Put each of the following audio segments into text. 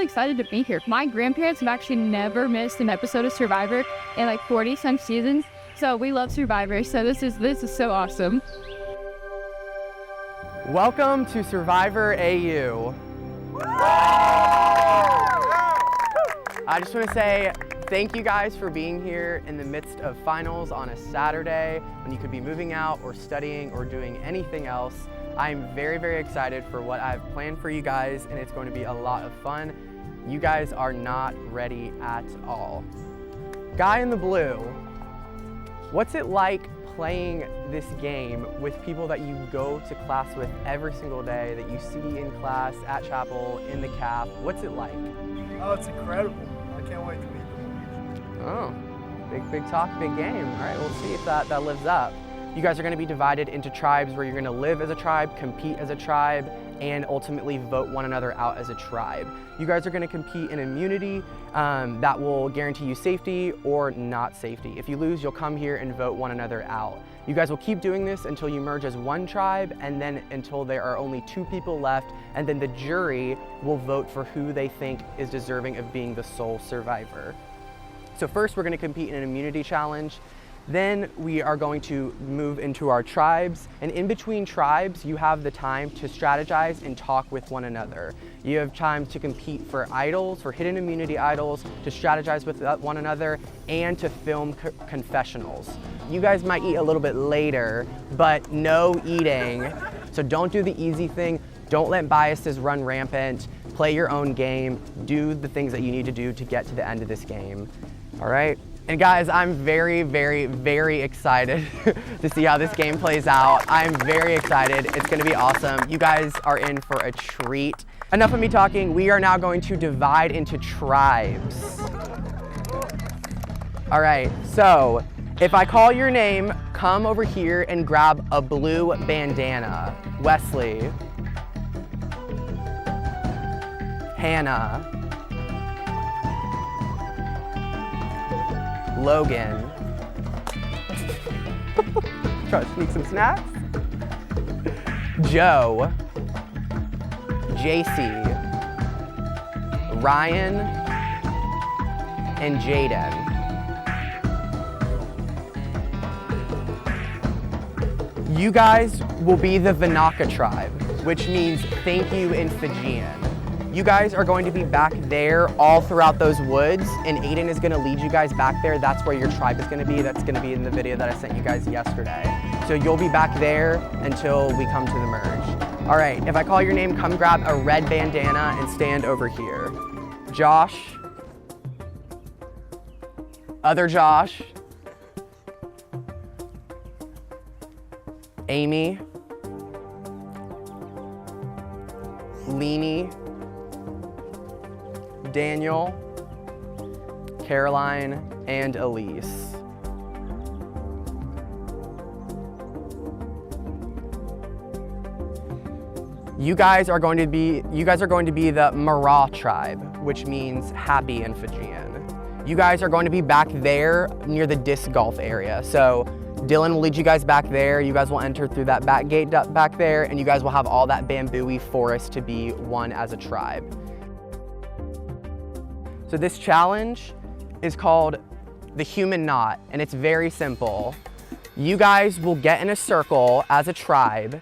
excited to be here. My grandparents have actually never missed an episode of Survivor in like 40-some seasons, so we love Survivor, so this is so awesome. Welcome to Survivor AU. I just want to say thank you guys for being here in the midst of finals on a Saturday when you could be moving out or studying or doing anything else. I'm very, very excited for what I've planned for you guys, and it's going to be a lot of fun. You guys are not ready at all. Guy in the blue, what's it like playing this game with people that you go to class with every single day, that you see in class, at chapel, in the CAF? What's it like? Oh, it's incredible. I can't wait to meet them. Oh, big talk, big game. All right, we'll see if that lives up. You guys are going to be divided into tribes where you're going to live as a tribe, compete as a tribe, and ultimately vote one another out as a tribe. You guys are going to compete in immunity that will guarantee you safety or not safety. If you lose, you'll come here and vote one another out. You guys will keep doing this until you merge as one tribe, and then until there are only 2 people left, and then the jury will vote for who they think is deserving of being the sole survivor. So first, we're going to compete in an immunity challenge. Then we are going to move into our tribes, and in between tribes you have the time to strategize and talk with one another. You have time to compete for idols, for hidden immunity idols, to strategize with one another, and to film confessionals. You guys might eat a little bit later, but no eating. So don't do the easy thing. Don't let biases run rampant. Play your own game. Do the things that you need to do to get to the end of this game. All right? And guys, I'm very, very, very excited to see how this game plays out. I'm very excited. It's gonna be awesome. You guys are in for a treat. Enough of me talking. We are now going to divide into tribes. All right, so if I call your name, come over here and grab a blue bandana. Wesley. Hannah. Logan. Try to sneak some snacks. Joe. JC. Ryan. And Jaden. You guys will be the Vinaka tribe, which means thank you in Fijian. You guys are going to be back there all throughout those woods, and Aiden is gonna lead you guys back there. That's where your tribe is gonna be. That's gonna be in the video that I sent you guys yesterday. So you'll be back there until we come to the merge. All right, if I call your name, come grab a red bandana and stand over here. Josh. Other Josh. Amy. Leanie. Daniel, Caroline, and Elise. You guys are going to be the Mara tribe, which means happy in Fijian. You guys are going to be back there near the disc golf area. So Dylan will lead you guys back there. You guys will enter through that back gate back there, and you guys will have all that bamboo-y forest to be one as a tribe. So this challenge is called the human knot, and it's very simple. You guys will get in a circle as a tribe,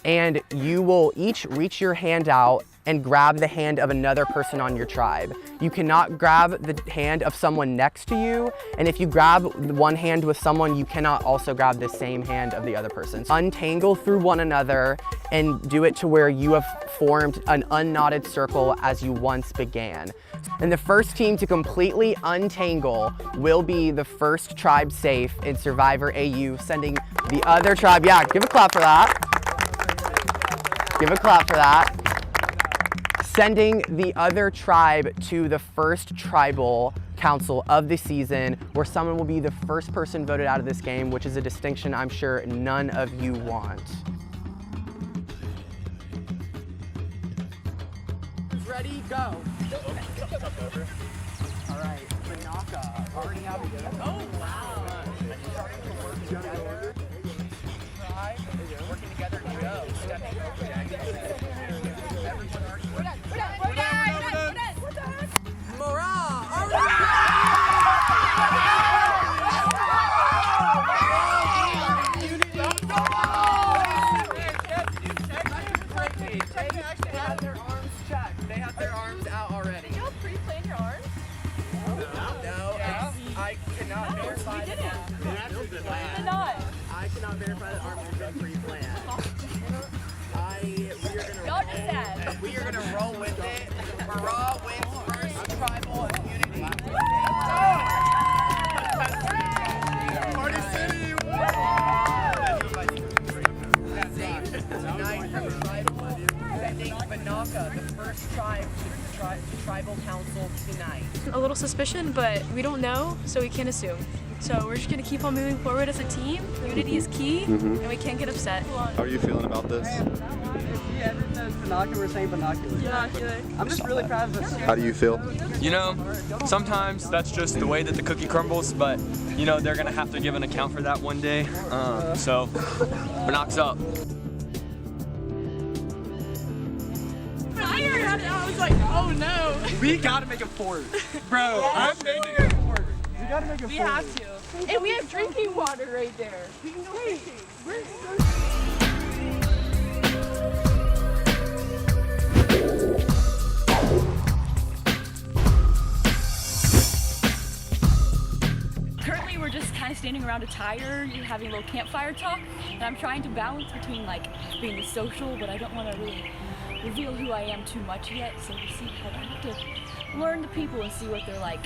and you will each reach your hand out and grab the hand of another person on your tribe. You cannot grab the hand of someone next to you, and if you grab one hand with someone, you cannot also grab the same hand of the other person. Untangle through one another and do it to where you have formed an unknotted circle as you once began. And the first team to completely untangle will be the first tribe safe in Survivor AU, sending the other tribe, yeah, give a clap for that. Give a clap for that. Sending the other tribe to the first tribal council of the season, where someone will be the first person voted out of this game, which is a distinction I'm sure none of you want. Ready, go. All right, Vinaka, already have it. Oh, wow. Starting to work together. Tribe, working together to go. Stepping over. Everyone already. We're done. verify that arms have been pre-planned. We are gonna roll with it. Raw wins first tribal immunity. Party City! Tonight, defending Banaka, the first tribe to tribal council tonight. A little suspicion, but we don't know, so we can't assume. So we're just gonna keep on moving forward as a team. Unity is key, and we can't get upset. How are you feeling about this? If you ever says binocular, we're saying binocular. Binocular. I'm just really proud of this. How do you feel? You know, sometimes that's just the way that the cookie crumbles, but you know, they're gonna have to give an account for that one day. So, Binocs up. I was like, oh no. We gotta make a fort. Bro, I'm making a fort. We gotta make a fort. We have to. And we have drinking water right there. We can go fishing. We're so Currently, we're just kind of standing around a tire, having a little campfire talk, and I'm trying to balance between like being social, but I don't want to really reveal who I am too much yet. So we'll see how I have to learn the people and see what they're like.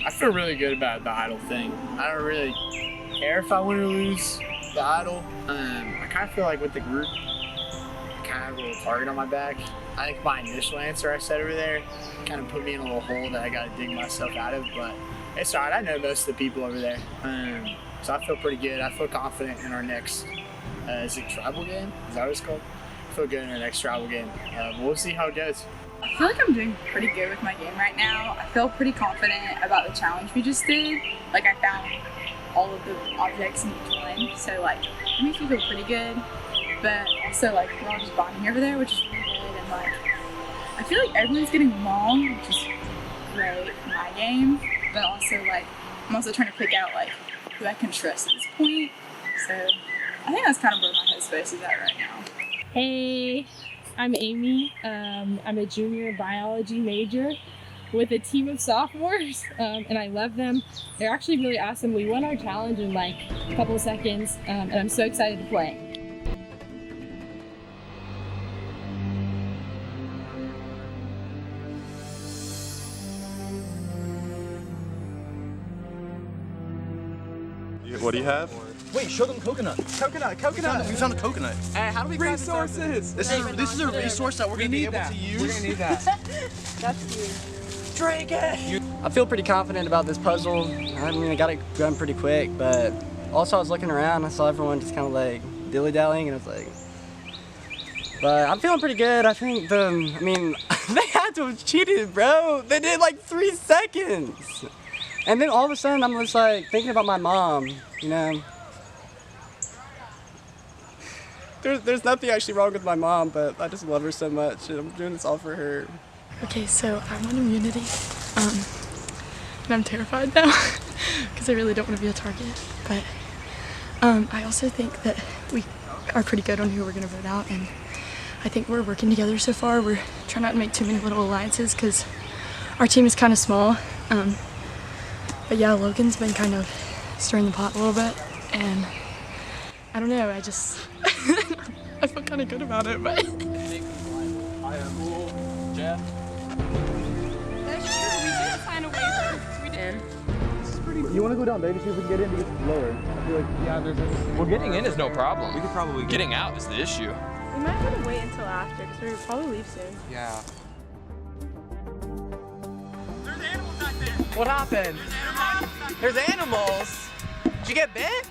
I feel really good about the idol thing. I don't really care if I win or lose the idol. I kind of feel like with the group, kind of a little target on my back. I think my initial answer I said over there kind of put me in a little hole that I got to dig myself out of, but it's alright. I know most of the people over there, so I feel pretty good. I feel confident in our next, is it tribal game? Is that what it's called? I feel good in our next tribal game. We'll see how it goes. I feel like I'm doing pretty good with my game right now. I feel pretty confident about the challenge we just did. Like I found all of the objects in each one, so like it makes me feel pretty good. But also like we're all just bonding over there, which is really good. And like I feel like everyone's getting along, which is great for my game. But also like I'm also trying to pick out like who I can trust at this point. So I think that's kind of where my headspace is at right now. Hey, I'm Amy. I'm a junior biology major with a team of sophomores, and I love them. They're actually really awesome. We won our challenge in like a couple of seconds, and I'm so excited to play. What do you have? Wait, show them coconut. Coconut. We found a coconut. Hey, how do we Resources. This is a resource that we're gonna be able to use. We're gonna need that. That's huge. Drink it! I feel pretty confident about this puzzle. I mean, I got it done pretty quick, but also I was looking around, I saw everyone just kind of like dilly-dallying, and I was like, but I'm feeling pretty good. I think they had to have cheated, bro. They did like 3 seconds. And then all of a sudden, I'm just like thinking about my mom, you know. There's nothing actually wrong with my mom, but I just love her so much, and I'm doing this all for her. Okay, so I'm on immunity, and I'm terrified now because I really don't want to be a target. But I also think that we are pretty good on who we're going to vote out, and I think we're working together so far. We're trying not to make too many little alliances because our team is kind of small. But yeah, Logan's been kind of stirring the pot a little bit, and I don't know, I just, I feel kind of good about it, but. I am cool. Jeff. That's true, we did sign a waiver. We did. You want to go down, baby? See if we can get in to get lower. I feel like, yeah, Well, getting in is no problem. We could probably getting out is the issue. We might have to wait until after, because we'll probably leave soon. Yeah. What happened? There's animals. Did you get bit?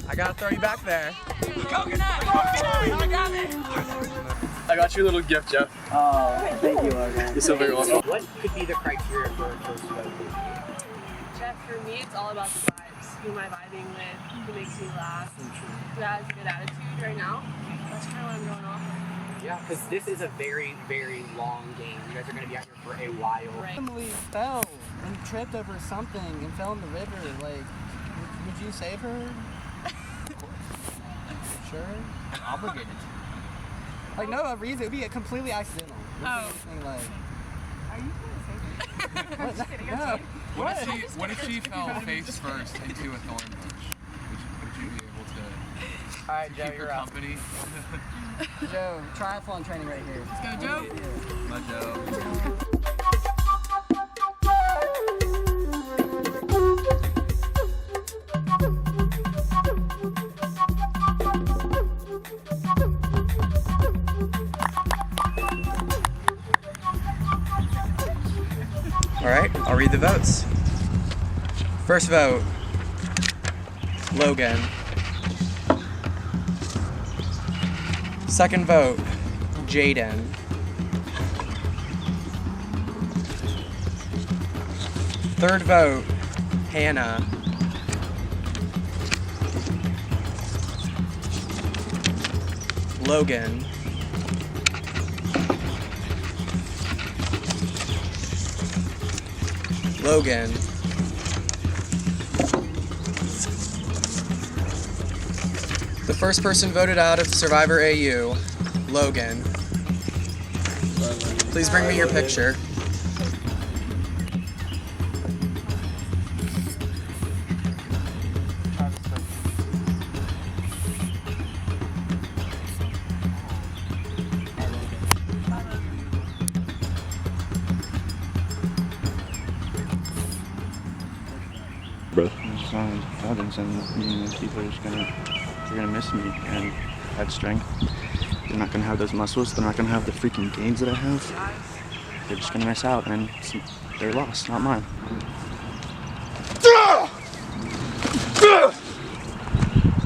I gotta throw you back there. Coconut! I got it! I got you a little gift, Jeff. Oh, thank you, Logan. You're so very welcome. What could be the criteria for a close vote? Jeff, for me, it's all about the vibes. Who am I vibing with? Who makes me laugh? Who has a good attitude right now? That's kind of what I'm going off of. Yeah, because this is a very, very long game. You guys are going to be out here for a while. Right. Emily fell and tripped over something and fell in the river. Like, would you save her? Sure? obligated. Like, no reason. It would be completely accidental. Oh. Anything like. Are you going to say What? just kidding, No. What if she fell face first into a thorn bush? Would you be able All right, Joe, you're up. Company. Joe, triathlon training right here. Let's go, Joe. My Joe. All right, I'll read the votes. First vote, Logan. Second vote, Jaden. Third vote, Hannah. Logan. Logan. The first person voted out of Survivor AU, Logan. Please bring me your picture. Bro. I'm just on Falcons, and people are just they're gonna miss me and that strength. They're not gonna have those muscles. They're not gonna have the freaking gains that I have. They're just gonna miss out, and they're lost, not mine.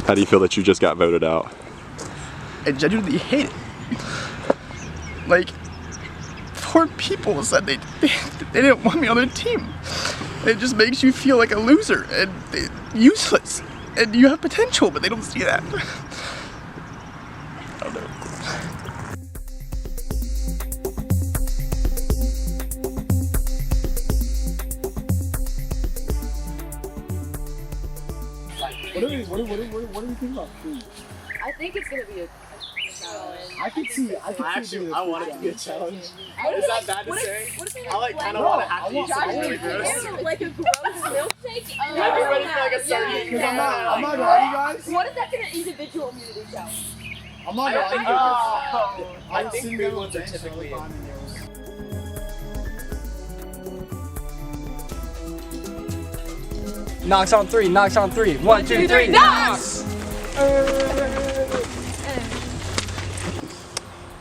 How do you feel that you just got voted out? I genuinely hate it. Like, 4 people said they didn't want me on their team. It just makes you feel like a loser and useless. And you have potential, but they don't see that. I don't know. What do you think about food? I think it's gonna be a challenge. I could see I want it to be a challenge. Is that bad to say? I like kind of want to have to eat something really gross. gross. Like a gross milkshake? I'm ready for like a sardine. Because I'm not gonna lie to you guys. What is that gonna individual immunity challenge? I'm not gonna lie to you guys. I I've think seen big them ones are bench all the typically. time and it was- Knocks on 3, knocks on 3. 1, 2, 3, knocks!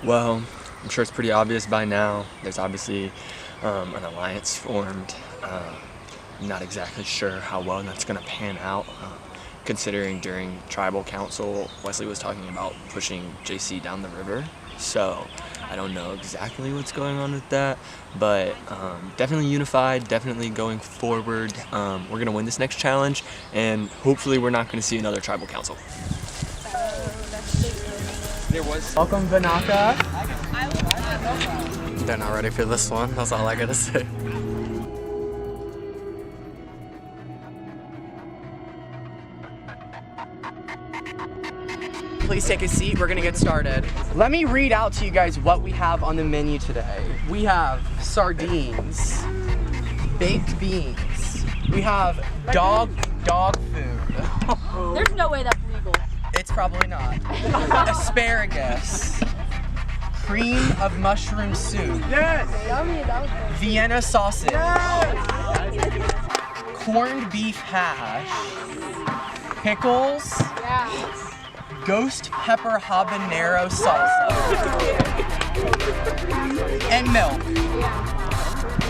Well, I'm sure it's pretty obvious by now. There's obviously an alliance formed. I'm not exactly sure how well that's going to pan out, considering during tribal council, Wesley was talking about pushing JC down the river. So I don't know exactly what's going on with that, but definitely unified, definitely going forward. We're going to win this next challenge, and hopefully we're not going to see another tribal council. Welcome, Banaka. They're not ready for this one. That's all I gotta say. Please take a seat. We're gonna get started. Let me read out to you guys what we have on the menu today. We have sardines, baked beans. We have dog food. There's no way that's legal. It's probably not. Asparagus. Cream of mushroom soup. Yes! Vienna sausage. Corned beef hash. Pickles. Ghost pepper habanero salsa. And milk.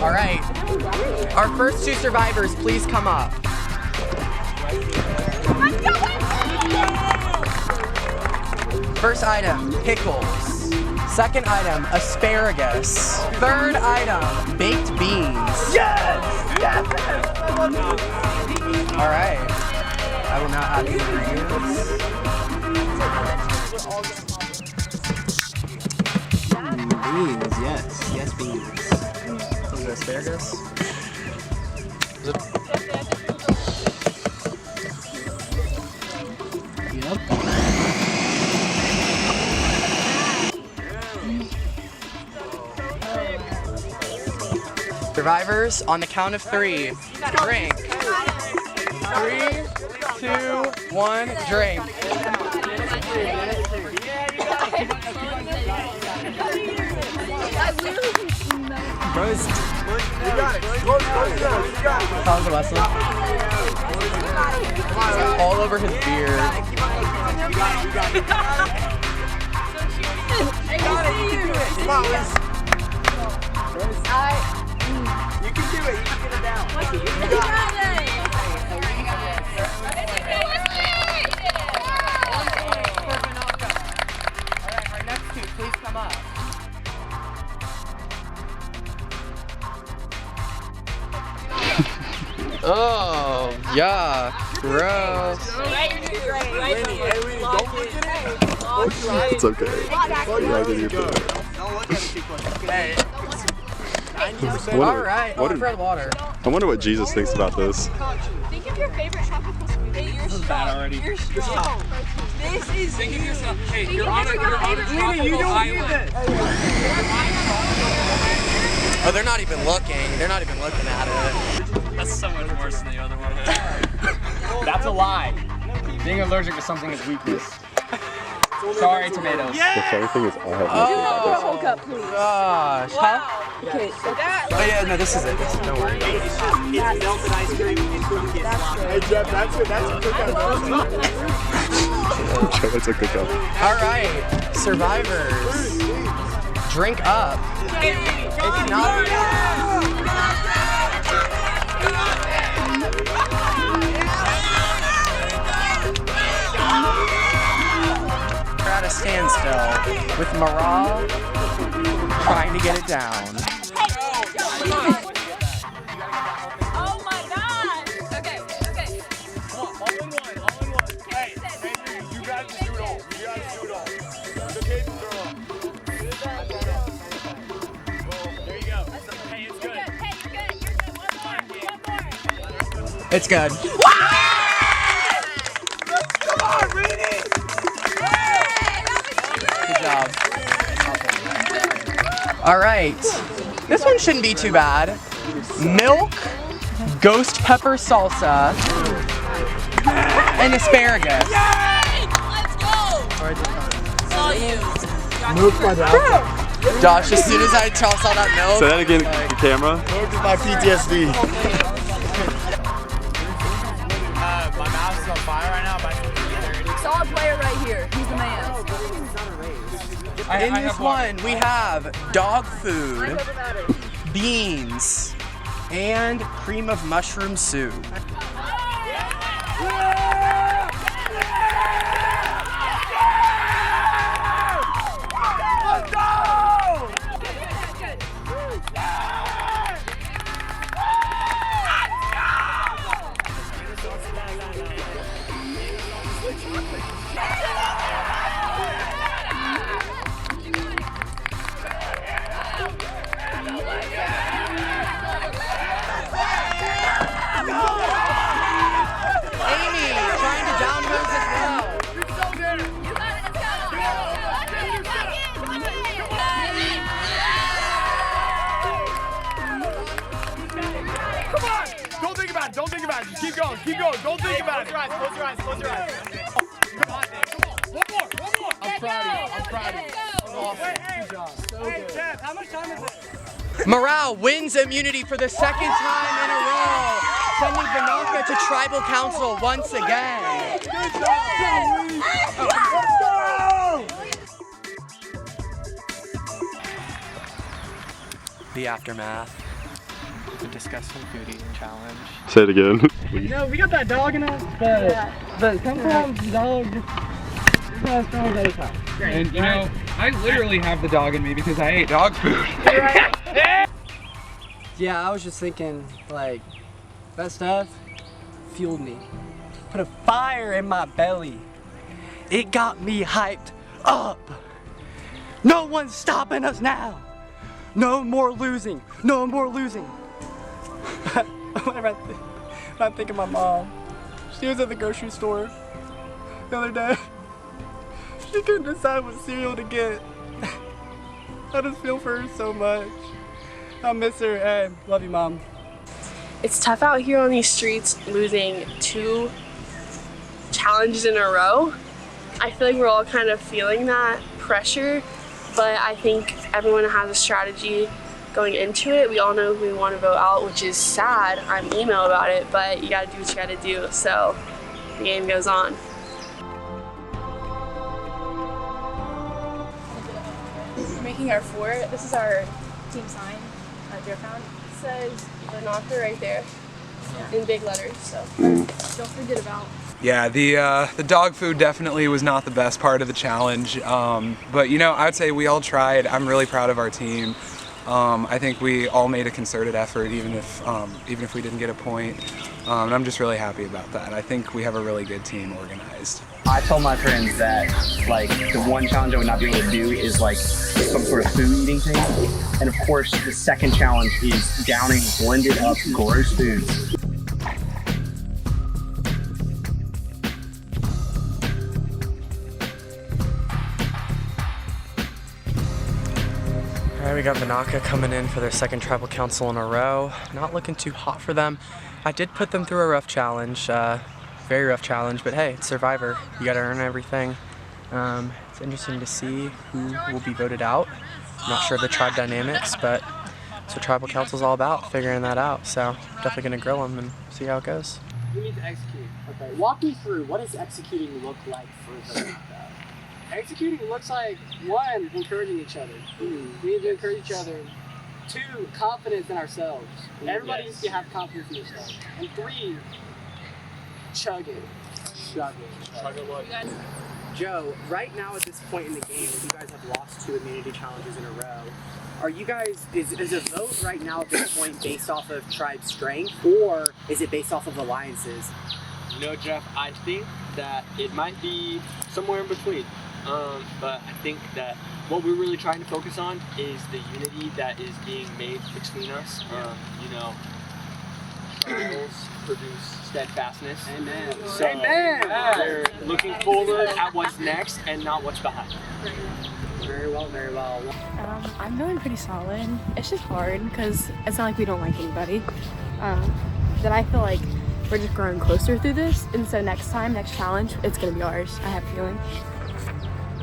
All right. Our first 2 survivors, please come up. First item, pickles. Second item, asparagus. Third item, baked beans. Yes! Yes! All right. I will now add the ingredients. Beans, yes. Yes, beans. Is it asparagus? Survivors, on the count of 3, drink. 3, 2, 1, drink. Bros. You got it. How's the wrestling? All over his beard. You can do it. You can get it down. You got it. Alright, our next two, please come up. Oh, yeah, gross. It's okay. Alright, on for the water. I wonder what Jesus thinks about this. Think of your favorite tropical food. Hey, you're strong. You're strong. This is Think of yourself. Hey, you're on a tropical island. Oh, they're not even looking. They're not even looking at it. That's so much worse than the other one. That's a lie. Being allergic to something is weakness. Sorry, tomatoes. The funny thing is, I have Oh, whole cup, please. gosh. Huh? Okay, so that. Oh, yeah, no, this is it. Don't worry. It's melted ice cream. Hey, Jeff, that's a cookout. It's a cookout. All right, survivors, drink up. It's not. We're at a standstill with Morale trying to get it down. Oh my God. Okay. All in one. Hey, you guys can do it all. The kids throw up. There you go. Hey, it's good. You're good. One more. It's good. Come on, Reedy! Good job. All right, this one shouldn't be too bad. Milk, ghost pepper salsa, and asparagus. Let's go. Saw you. Move my mouth. Josh, as soon as I saw that milk. Say that again, the camera. Move to my PTSD. My mouth is on fire right now. Solid player right here. He's the man. In this one, we have dog food, beans, and cream of mushroom soup. Don't think about it. Just keep going. Don't think about it. Close your eyes. Come on. One more. I'm proud of you. That was awesome. Good job. So good. Jeff, how much time is it? Morale wins immunity for the second time in a row, sending Banaka to tribal council once again. Good job. Let's go! The aftermath. The disgusting food eating challenge. Say it again. No, we got that dog in us, but sometimes the dog just isn't as strong as other times. And you know, I literally have the dog in me because I ate dog food. Yeah, I was just thinking, like, that stuff fueled me. Put a fire in my belly. It got me hyped up. No one's stopping us now. No more losing. No more losing. Whenever I think of my mom, she was at the grocery store the other day. She couldn't decide what cereal to get. I just feel for her so much. I miss her. Hey, love you, Mom. It's tough out here on these streets losing two challenges in a row. I feel like we're all kind of feeling that pressure, but I think everyone has a strategy going into it. We all know who we want to vote out, which is sad. I'm email about it, but you gotta do what you gotta do, so the game goes on. We're making our fort. This is our team sign at Deer Pound. It says the knocker right there in big letters, so don't forget about. Yeah, the dog food definitely was not the best part of the challenge, but you know, I would say we all tried. I'm really proud of our team. I think we all made a concerted effort, even if we didn't get a point, and I'm just really happy about that. I think we have a really good team organized. I told my friends that like the one challenge I would not be able to do is like some sort of food eating thing, and of course the second challenge is downing blended up gross foods. All right, we got Vinaka coming in for their second tribal council in a row. Not looking too hot for them. I did put them through a rough challenge, very rough challenge, but hey, it's Survivor. You gotta earn everything. It's interesting to see who will be voted out. I'm not sure of the tribe dynamics, but that's what tribal council's all about, figuring that out. So definitely gonna grill them and see how it goes. We need to execute. Okay, walk me through, what does executing look like for the Executing looks like, one, encouraging each other. We need to encourage each other. Two, confidence in ourselves. Everybody needs to have confidence in themselves. And three, chugging. Joe, right now at this point in the game, you guys have lost 2 immunity challenges in a row. Are you guys, is a vote right now at this point based off of tribe strength, or is it based off of alliances? You know, Jeff, I think that it might be somewhere in between. But I think that what we're really trying to focus on is the unity that is being made between us. You know, trials produce steadfastness. Amen. So we're looking forward at what's next and not what's behind. Very well, very well. I'm feeling pretty solid. It's just hard because it's not like we don't like anybody. Then I feel like we're just growing closer through this, and so next challenge, it's gonna be ours. I have a feeling.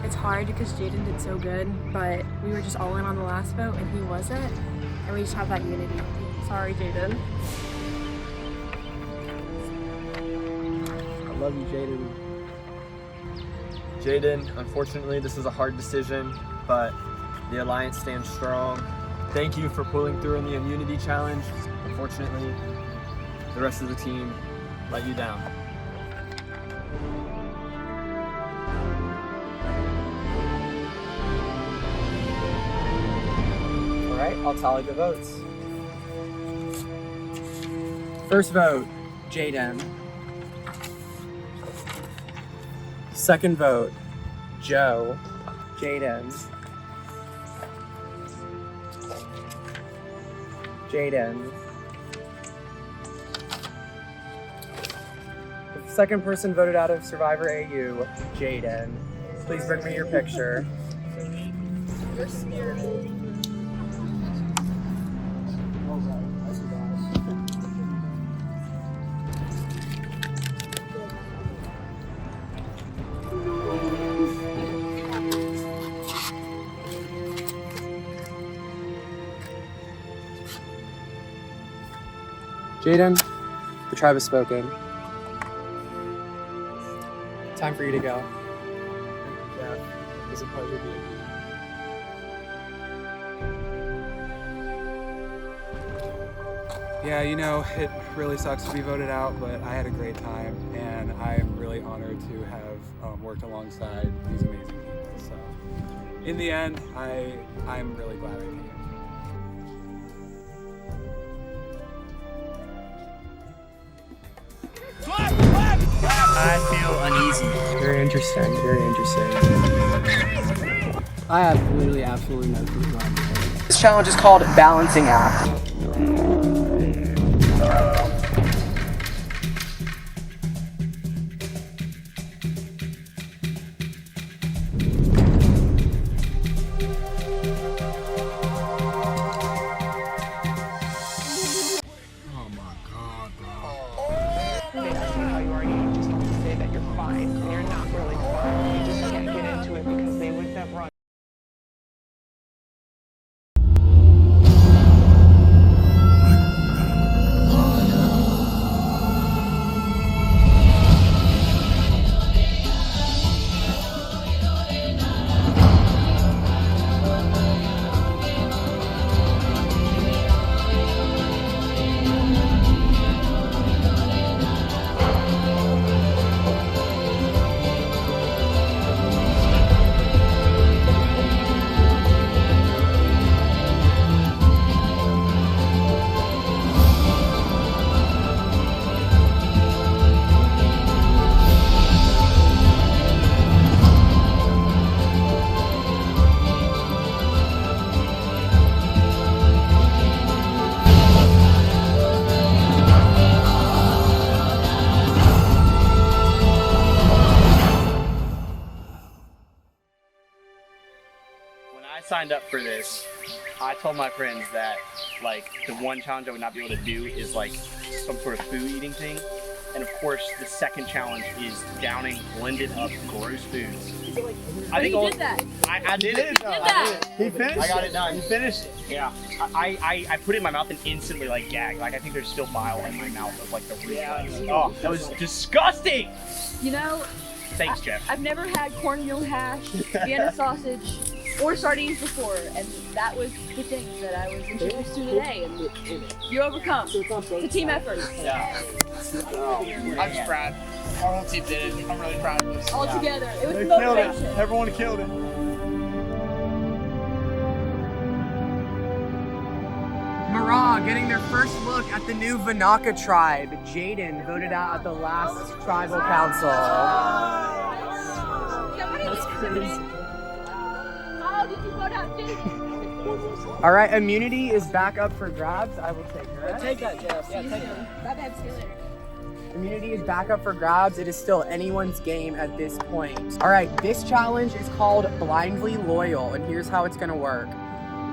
It's hard because Jaden did so good, but we were just all in on the last vote and he wasn't, and we just have that unity. Sorry, Jaden. I love you, Jaden. Jaden, unfortunately, this is a hard decision, but the Alliance stands strong. Thank you for pulling through in the immunity challenge. Unfortunately, the rest of the team let you down. All right, I'll tally the votes. First vote, Jaden. Second vote, Joe. Jaden. Jaden. The second person voted out of Survivor AU, Jaden. Please bring me your picture. You're spirited. Jaden, the tribe has spoken. Time for you to go. Yeah, it was a pleasure being here. Yeah, you know, it really sucks to be voted out, but I had a great time, and I am really honored to have worked alongside these amazing people. So, in the end, I'm really glad I came. I feel uneasy. Very interesting, very interesting. I have literally absolutely no clue what I'm doing. This challenge is called Balancing Act. signed up for this, I told my friends that like the one challenge I would not be able to do is like some sort of food eating thing. And of course, the second challenge is downing blended up gross foods. I think you did that. I did it. You did that. He finished I got it. it done. He finished it. Yeah. I put it in my mouth and instantly like gagged. Like I think there's still bile in my mouth of like the reflex. Oh, that was disgusting. You know, Thanks, Jeff. I've never had cornmeal hash, Vienna sausage, or sardines before, and that was the thing that I was introduced to today. And you overcome. It's a team effort. Yeah. I'm just proud. Our whole team did it. I'm really proud of us. All together. It was They motivation. killed it. Everyone killed it. Marah getting their first look at the new Vinaka tribe. Jaden voted out at the last tribal council. That's crazy. How did you vote out Jaden? All right, immunity is back up for grabs. I will take her. Take that, Jeff. Yeah, take that. That bad feeling. Immunity is back up for grabs. It is still anyone's game at this point. All right, this challenge is called Blindly Loyal, and here's how it's gonna work.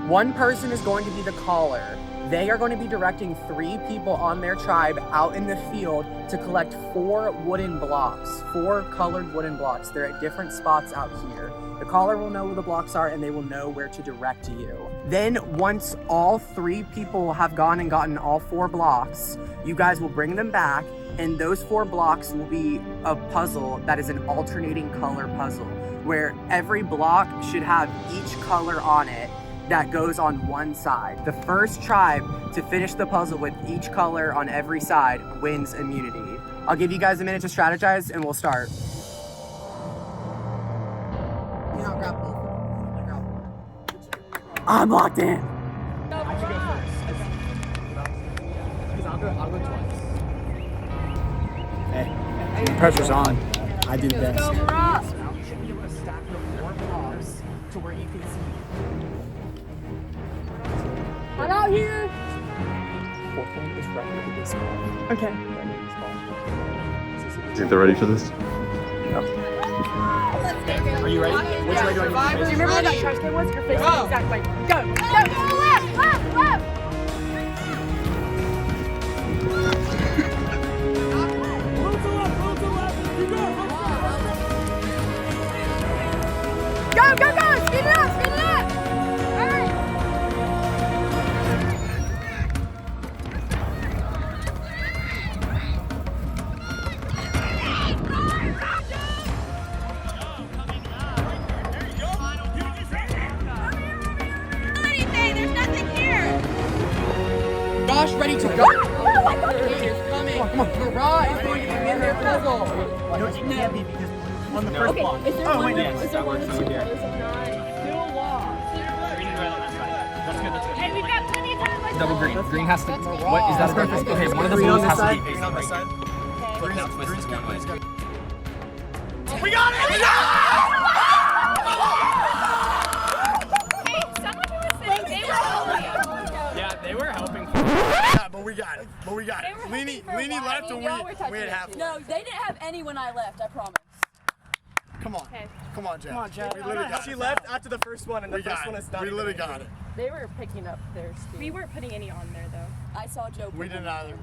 One person is going to be the caller. They are going to be directing 3 people on their tribe out in the field to collect 4 wooden blocks, 4 colored wooden blocks. They're at different spots out here. The caller will know where the blocks are and they will know where to direct you. Then once all 3 people have gone and gotten all 4 blocks, you guys will bring them back, and those 4 blocks will be a puzzle that is an alternating color puzzle, where every block should have each color on it that goes on one side. The first tribe to finish the puzzle with each color on every side wins immunity. I'll give you guys a minute to strategize and we'll start. I'm locked in. I should go first. Because I'll go twice. Hey, pressure's on. I do best. You should be able to stack the 4 blocks to where you can see. I'm out here. 4 point is right over this ball. Okay. You think they're ready for this? Are you ready? Which way do I need to face? Remember where that trash can was? Your face is the exact way. Go. Go. Left. Left. Left. Go. Go. Go. Speed it up. Speed it up. All right. There's nothing here. Josh, ready to go. He is coming. Come on. Marah is going to be in their puzzle. No, it can't be because on the first block. Is there one? yes, Is there one that that's works. too close? I'm not. Still lost. That's good, that's good. Hey, we've got plenty of time. Double green. Green has to. What is that? Okay, one of the rules has to be. Green on this side. Green's good. We got it! Hey, someone who was saying they were helping. Yeah, they were helping. Yeah, but we got it. Leanie left and we had half. No, they didn't have any when I left, I promise. Come on. Come on, Jeff. Come on, Jeff. We literally got it. She left after the first one, and the first one is done. We literally got it. They were picking up their steam. We weren't putting any on there though. I saw Joe. We didn't either.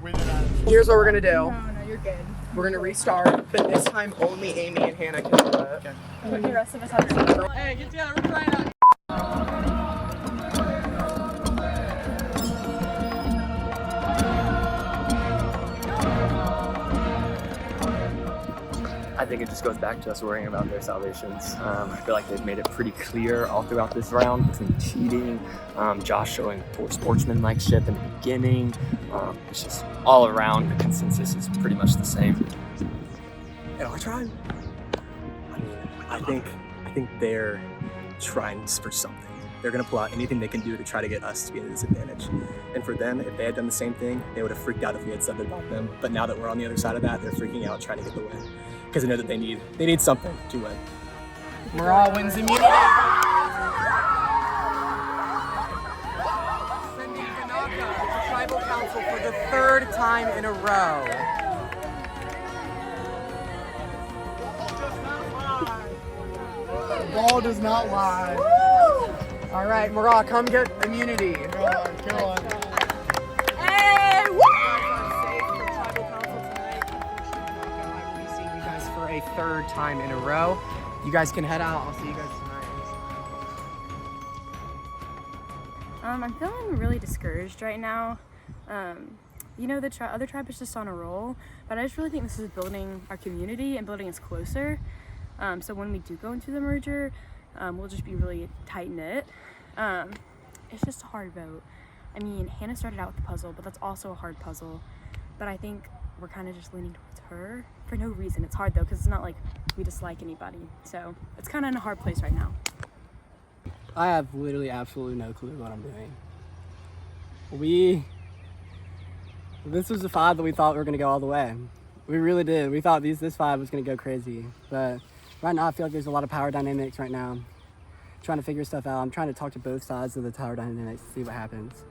Here's what we're gonna do. No, you're good. We're gonna restart, but this time only Amy and Hannah can do it. Okay. But the rest of us have to. Hey, get together. We're trying out. I think it just goes back to us worrying about their salvations. I feel like they've made it pretty clear all throughout this round between cheating, Josh showing poor sportsmanlike-ship in the beginning. It's just all around the consensus is pretty much the same. In our tribe, I think they're trying for something. They're gonna pull out anything they can do to try to get us to be at a disadvantage. And for them, if they had done the same thing, they would have freaked out if we had said that about them. But now that we're on the other side of that, they're freaking out trying to get the win. Because they know that they need something to win. Marah wins immunity. Sending Vinaka to tribal council for the 3rd time in a row. The ball does not lie. All right, Mara, come get immunity. Come on, come on. Hey, woo! You guys are safe from tribal council tonight. Unfortunately, I will be seeing you guys for a third time in a row. You guys can head out. I'll see you guys tonight. I'm feeling really discouraged right now. You know, the other tribe is just on a roll, but I just really think this is building our community and building us closer. So when we do go into the merger, we'll just be really tight-knit. It's just a hard vote. I mean, Hannah started out with the puzzle, but that's also a hard puzzle. But I think we're kind of just leaning towards her for no reason. It's hard though, because it's not like we dislike anybody. So it's kind of in a hard place right now. I have literally absolutely no clue what I'm doing. This was the 5 that we thought we were gonna go all the way. We really did. We thought this 5 was gonna go crazy. But right now I feel like there's a lot of power dynamics right now. I'm trying to figure stuff out. I'm trying to talk to both sides of the power dynamics to see what happens.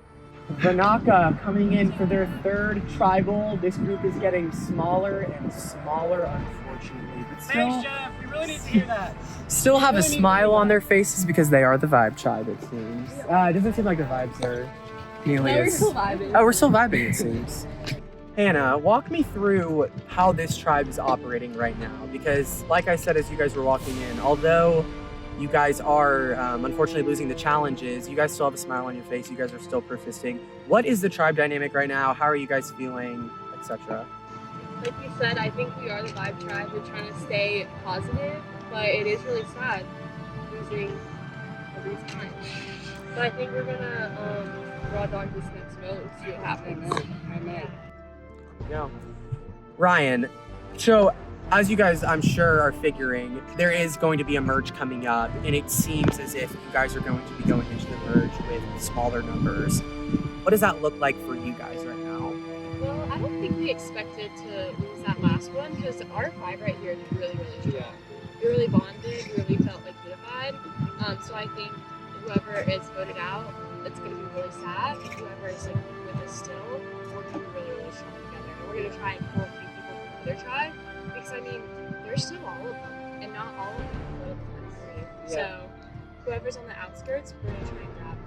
Vanaka coming in for their third tribal. This group is getting smaller and smaller, unfortunately. But still, Thanks, Jeff. We really need to hear that. still have a smile on their faces because they are the Vibe Tribe, it seems. It doesn't seem like the vibes are nearly No, we're as... still vibing. Oh, we're still vibing, it seems. Hannah, walk me through how this tribe is operating right now. Because, like I said as you guys were walking in, although you guys are unfortunately losing the challenges, you guys still have a smile on your face. You guys are still persisting. What is the tribe dynamic right now? How are you guys feeling, etc.? Like you said, I think we are the Vibe Tribe. We're trying to stay positive, but it is really sad losing every time. But I think we're gonna raw dog this next vote and see what happens. Amen. Yeah. Ryan, so as you guys, I'm sure, are figuring, there is going to be a merge coming up, and it seems as if you guys are going to be going into the merge with smaller numbers. What does that look like for you guys right now? Well, I don't think we expected to lose that last one because our 5 right here is really, really strong. We really bonded, we really felt like unified. So I think whoever is voted out, it's going to be really sad. Whoever is like with us still, we're going to be really, really strong together. And we're going to try and pull a few people from the other tribe because I mean, there's still all of them, and not all of them voted for me. So whoever's on the outskirts, we're going to try and grab.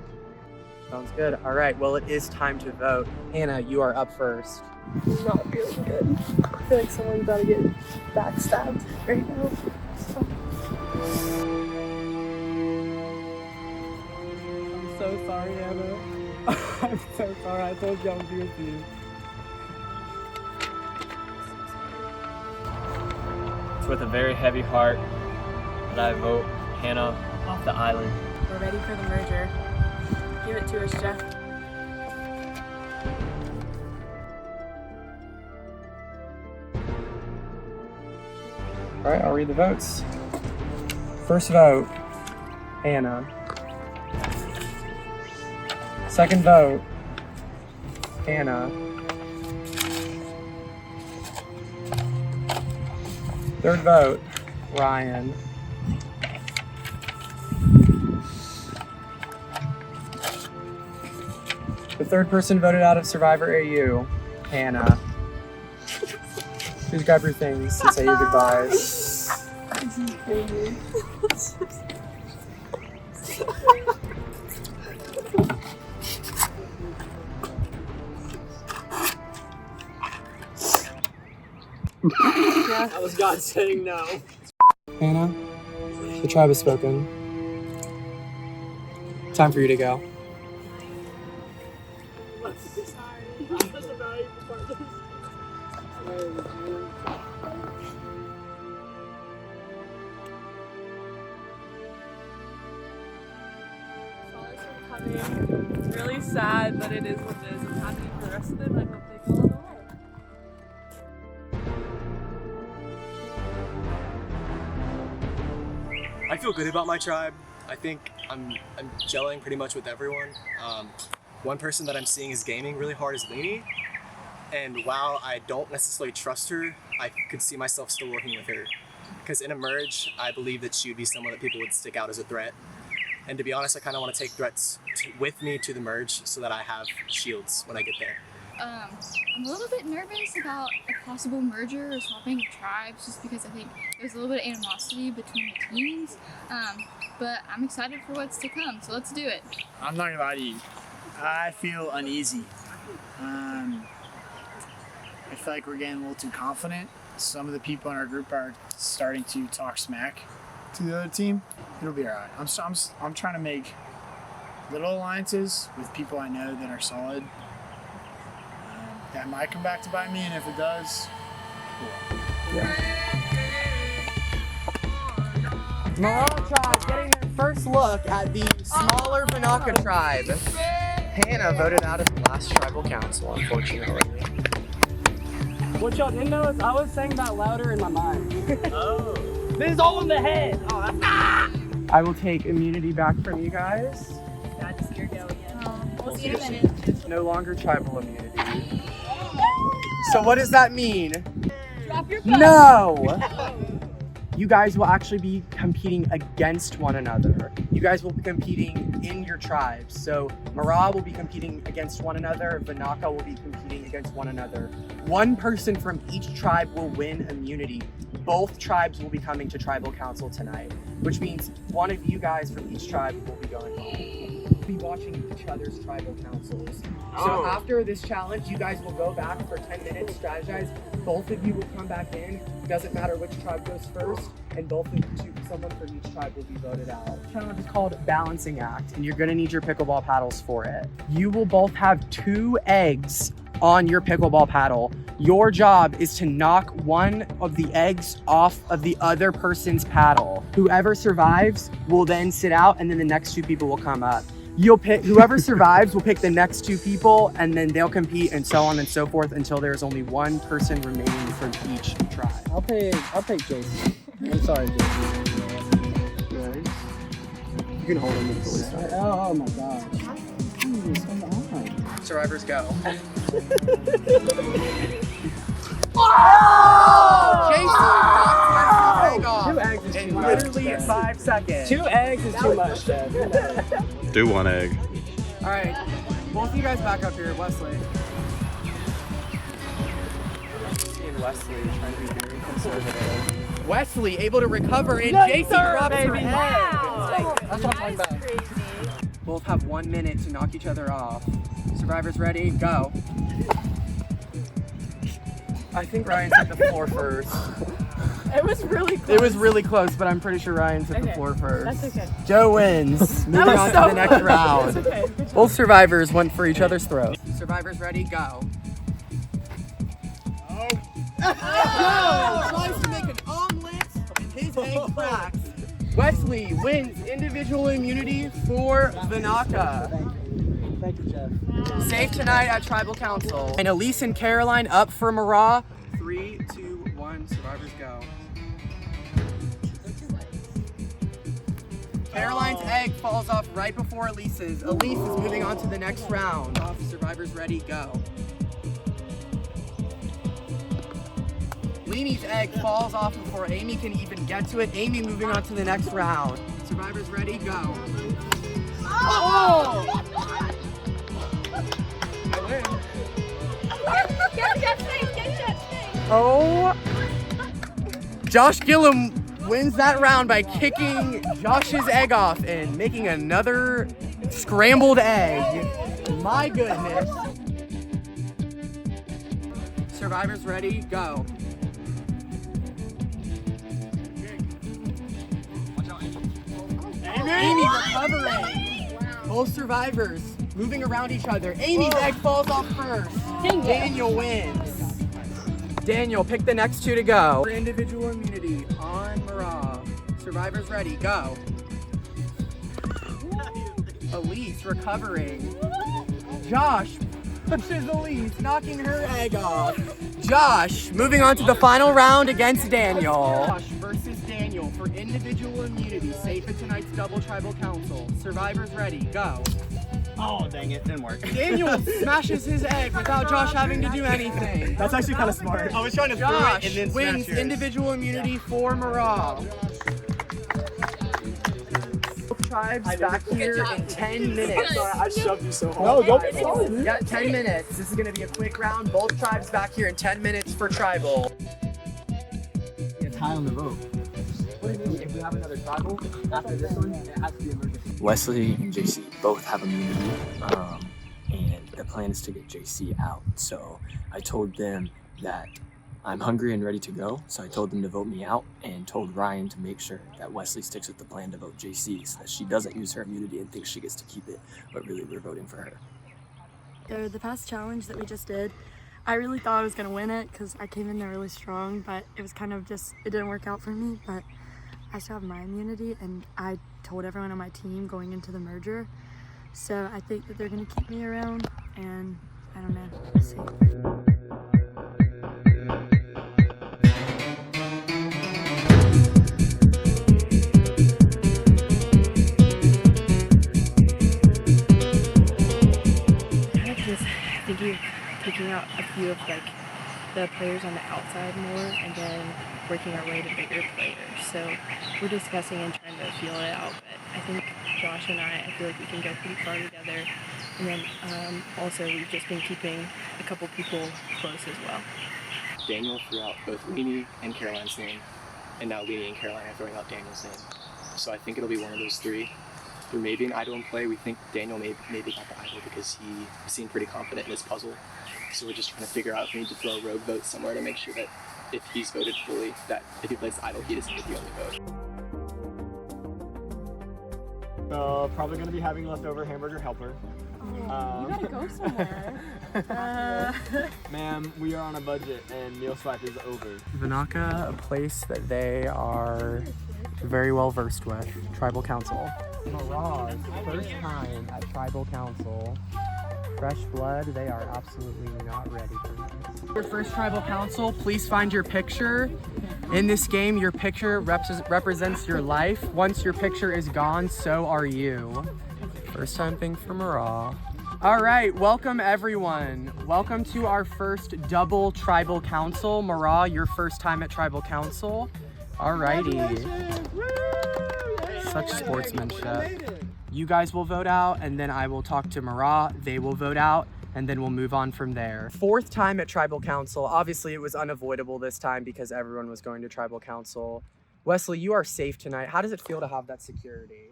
Sounds good. All right, well, it is time to vote. Hannah, you are up first. Not feeling good. I feel like someone's about to get backstabbed right now. I'm so sorry, Anna. I'm so sorry. I told you I would be with you. It's with a very heavy heart that I vote Hannah off the island. We're ready for the merger. Give it to us, Jeff. All right, I'll read the votes. First vote, Hannah. Second vote, Hannah. Third vote, Ryan. The third person voted out of Survivor AU, Hannah. Please grab your things and say your goodbyes. That was God saying no. Hannah, the tribe has spoken. Time for you to go. It's really sad, but it is what it is. I'm happy for the rest of them. I hope they follow the way. I feel good about my tribe. I think I'm gelling pretty much with everyone. One person that I'm seeing is gaming really hard is Lainey. And while I don't necessarily trust her, I could see myself still working with her. Because in a merge, I believe that she would be someone that people would stick out as a threat. And to be honest, I kind of want to take threats with me to the merge so that I have shields when I get there. I'm a little bit nervous about a possible merger or swapping of tribes just because I think there's a little bit of animosity between the teams. But I'm excited for what's to come, so let's do it. I'm not gonna lie to you. I feel uneasy. I feel like we're getting a little too confident. Some of the people in our group are starting to talk smack to the other team. It'll be all right. I'm trying to make little alliances with people I know that are solid. That might come back to bite me, and if it does, cool. Marah tribe getting their first look at the smaller Vinaka tribe. Hannah voted out of the last tribal council, unfortunately. What y'all didn't know is I was saying that louder in my mind. Oh. This is all in the head. I will take immunity back from you guys. Glad to see her go again. We'll see you in a minute. It's no longer tribal immunity. So what does that mean? Drop your phone. No! You guys will actually be competing against one another. You guys will be competing in your tribes. So Marah will be competing against one another. Vinaka will be competing against one another. One person from each tribe will win immunity. Both tribes will be coming to tribal council tonight, which means one of you guys from each tribe will be going home. We'll be watching each other's tribal councils. So after this challenge, you guys will go back for 10 minutes, strategize. Both of you will come back in. Doesn't matter which tribe goes first, and someone from each tribe will be voted out. The challenge is called Balancing Act, and you're gonna need your pickleball paddles for it. You will both have 2 eggs on your pickleball paddle. Your job is to knock one of the eggs off of the other person's paddle. Whoever survives will then sit out, and then the next 2 people will come up. You'll pick whoever survives will pick the next 2 people, and then they'll compete, and so on and so forth until there's only one person remaining from each tribe. I'll pick Jason. I'm sorry, Jason. You can hold him until we start. Oh my gosh. Jeez, come on. Survivors go. Two eggs is too much. Literally 5 seconds. 2 eggs is too much, Dad. Do 1 egg. All right, both of you guys back up here, Wesley. And Wesley trying to be very conservative. Wesley able to recover, and JC drops her egg. Wow. That's what I'm talking about. Both have 1 minute to knock each other off. Survivors ready? Go. I think Ryan's at the floor first. It was really close. It was really close, but I'm pretty sure Ryan's at the floor first. That's okay. Joe wins. Moving on to the next round. It's okay. Both survivors went for each other's throat. Survivors ready? Go. Joe tries to make an omelet, and his egg cracks. Wesley wins individual immunity for Vinaka. Thank you, Jeff. Safe tonight at Tribal Council. And Elise and Caroline up for Marah. 3, 2, 1, survivors go. Caroline's egg falls off right before Elise's. Elise is moving on to the next round. Survivors ready, go. Leanie's egg falls off before Amy can even get to it. Amy moving on to the next round. Survivors ready, go. Oh! Oh! Josh Gillum wins that round by kicking Josh's egg off and making another scrambled egg. My goodness. Survivors ready, go. Amy recovering. Both survivors moving around each other. Amy's egg falls off first. Daniel wins. Daniel, pick the next 2 to go. For individual immunity on Marah. Survivors ready, go. Elise recovering. Josh pushes Elise, knocking her egg off. Josh moving on to the final round against Daniel. Josh versus Daniel for individual immunity. Safe at tonight's double tribal council. Survivors ready, go. Oh, dang it, didn't work. Daniel smashes his egg without Josh having to do anything. That's actually kind of smart. I was trying to throw Josh it and then wins smash yours. individual immunity for Marah. tribes back here in 10 minutes. Sorry, I shoved you so hard. No, don't be sorry. Yeah, 10 minutes. This is gonna be a quick round. Both tribes back here in 10 minutes for tribal. It's high on the vote. What do you mean? If we have another tribal after this one, it has to be emergency. Wesley and JC both have immunity, and the plan is to get JC out. So I told them that I'm hungry and ready to go, so I told them to vote me out and told Ryan to make sure that Wesley sticks with the plan to vote JC so that she doesn't use her immunity and thinks she gets to keep it, but really we're voting for her. So the past challenge that we just did, I really thought I was going to win it because I came in there really strong, but it was kind of just, it didn't work out for me, but I still have my immunity and I told everyone on my team going into the merger. So I think that they're going to keep me around and I don't know, we'll see. Thinking of taking out a few of like the players on the outside more and then working our way to bigger players. So we're discussing and trying to feel it out, but I think Josh and I feel like we can go pretty far together. And then also we've just been keeping a couple people close as well. Daniel threw out both Leanie and Caroline's name, and now Leanie and Caroline are throwing out Daniel's name. So I think it'll be one of those three. There may be an idol in play. We think Daniel maybe got the idol because he seemed pretty confident in his puzzle. So we're just trying to figure out if we need to throw a rogue vote somewhere to make sure that if he's voted fully, that if he plays the idol, he doesn't get the only vote. So probably going to be having leftover hamburger helper. You gotta go somewhere. Ma'am, we are on a budget and meal swipe is over. Vinaka, a place that they are very well versed with, tribal council. Mirage, first time at tribal council. Fresh blood, they are absolutely not ready for this. Your first tribal council, please find your picture. In this game, your picture represents your life. Once your picture is gone, so are you. First time thing for Mirage. All right, welcome everyone. Welcome to our first double tribal council. Mirage, your first time at tribal council. Alrighty. Such sportsmanship. You guys will vote out and then I will talk to Mirage. They will vote out and then we'll move on from there. Fourth time at tribal council. Obviously it was unavoidable this time because everyone was going to tribal council. Wesley, you are safe tonight. How does it feel to have that security?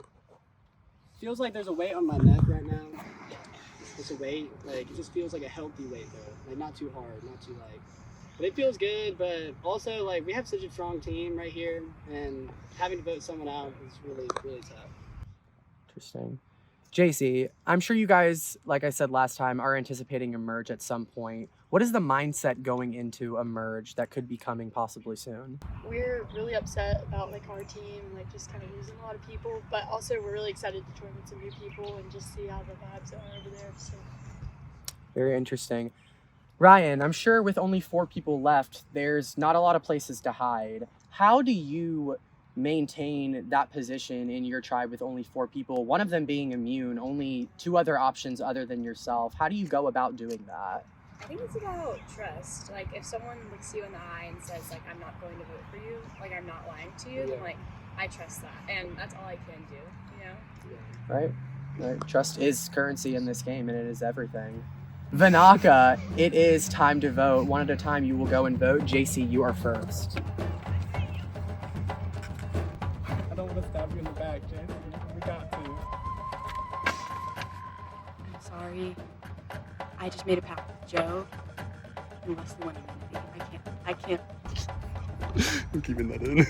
Feels like there's a weight on my neck right now. It's a weight, like it just feels like a healthy weight though. Like not too hard, not too light. But it feels good, but also like we have such a strong team right here and having to vote someone out is really, really tough. Interesting. JC, I'm sure you guys, like I said last time, are anticipating a merge at some point. What is the mindset going into a merge that could be coming possibly soon? We're really upset about like our team, like just kind of losing a lot of people, but also we're really excited to join with some new people and just see how the vibes are over there. So. Very interesting. Ryan, I'm sure with only 4 people left, there's not a lot of places to hide. How do you maintain that position in your tribe with only 4 people, one of them being immune, only 2 other options other than yourself? How do you go about doing that? I think it's about trust. Like if someone looks you in the eye and says like I'm not going to vote for you, like I'm not lying to you, then like I trust that, and that's all I can do, you know? Right. Trust is currency in this game and it is everything. Vinaka, it is time to vote. One at a time you will go and vote. JC, you are first. I don't want to stab you in the back, Jason. We got to. I'm sorry. I just made a pact with Joe. Unless the one immunity. I can't. I'm keeping that in.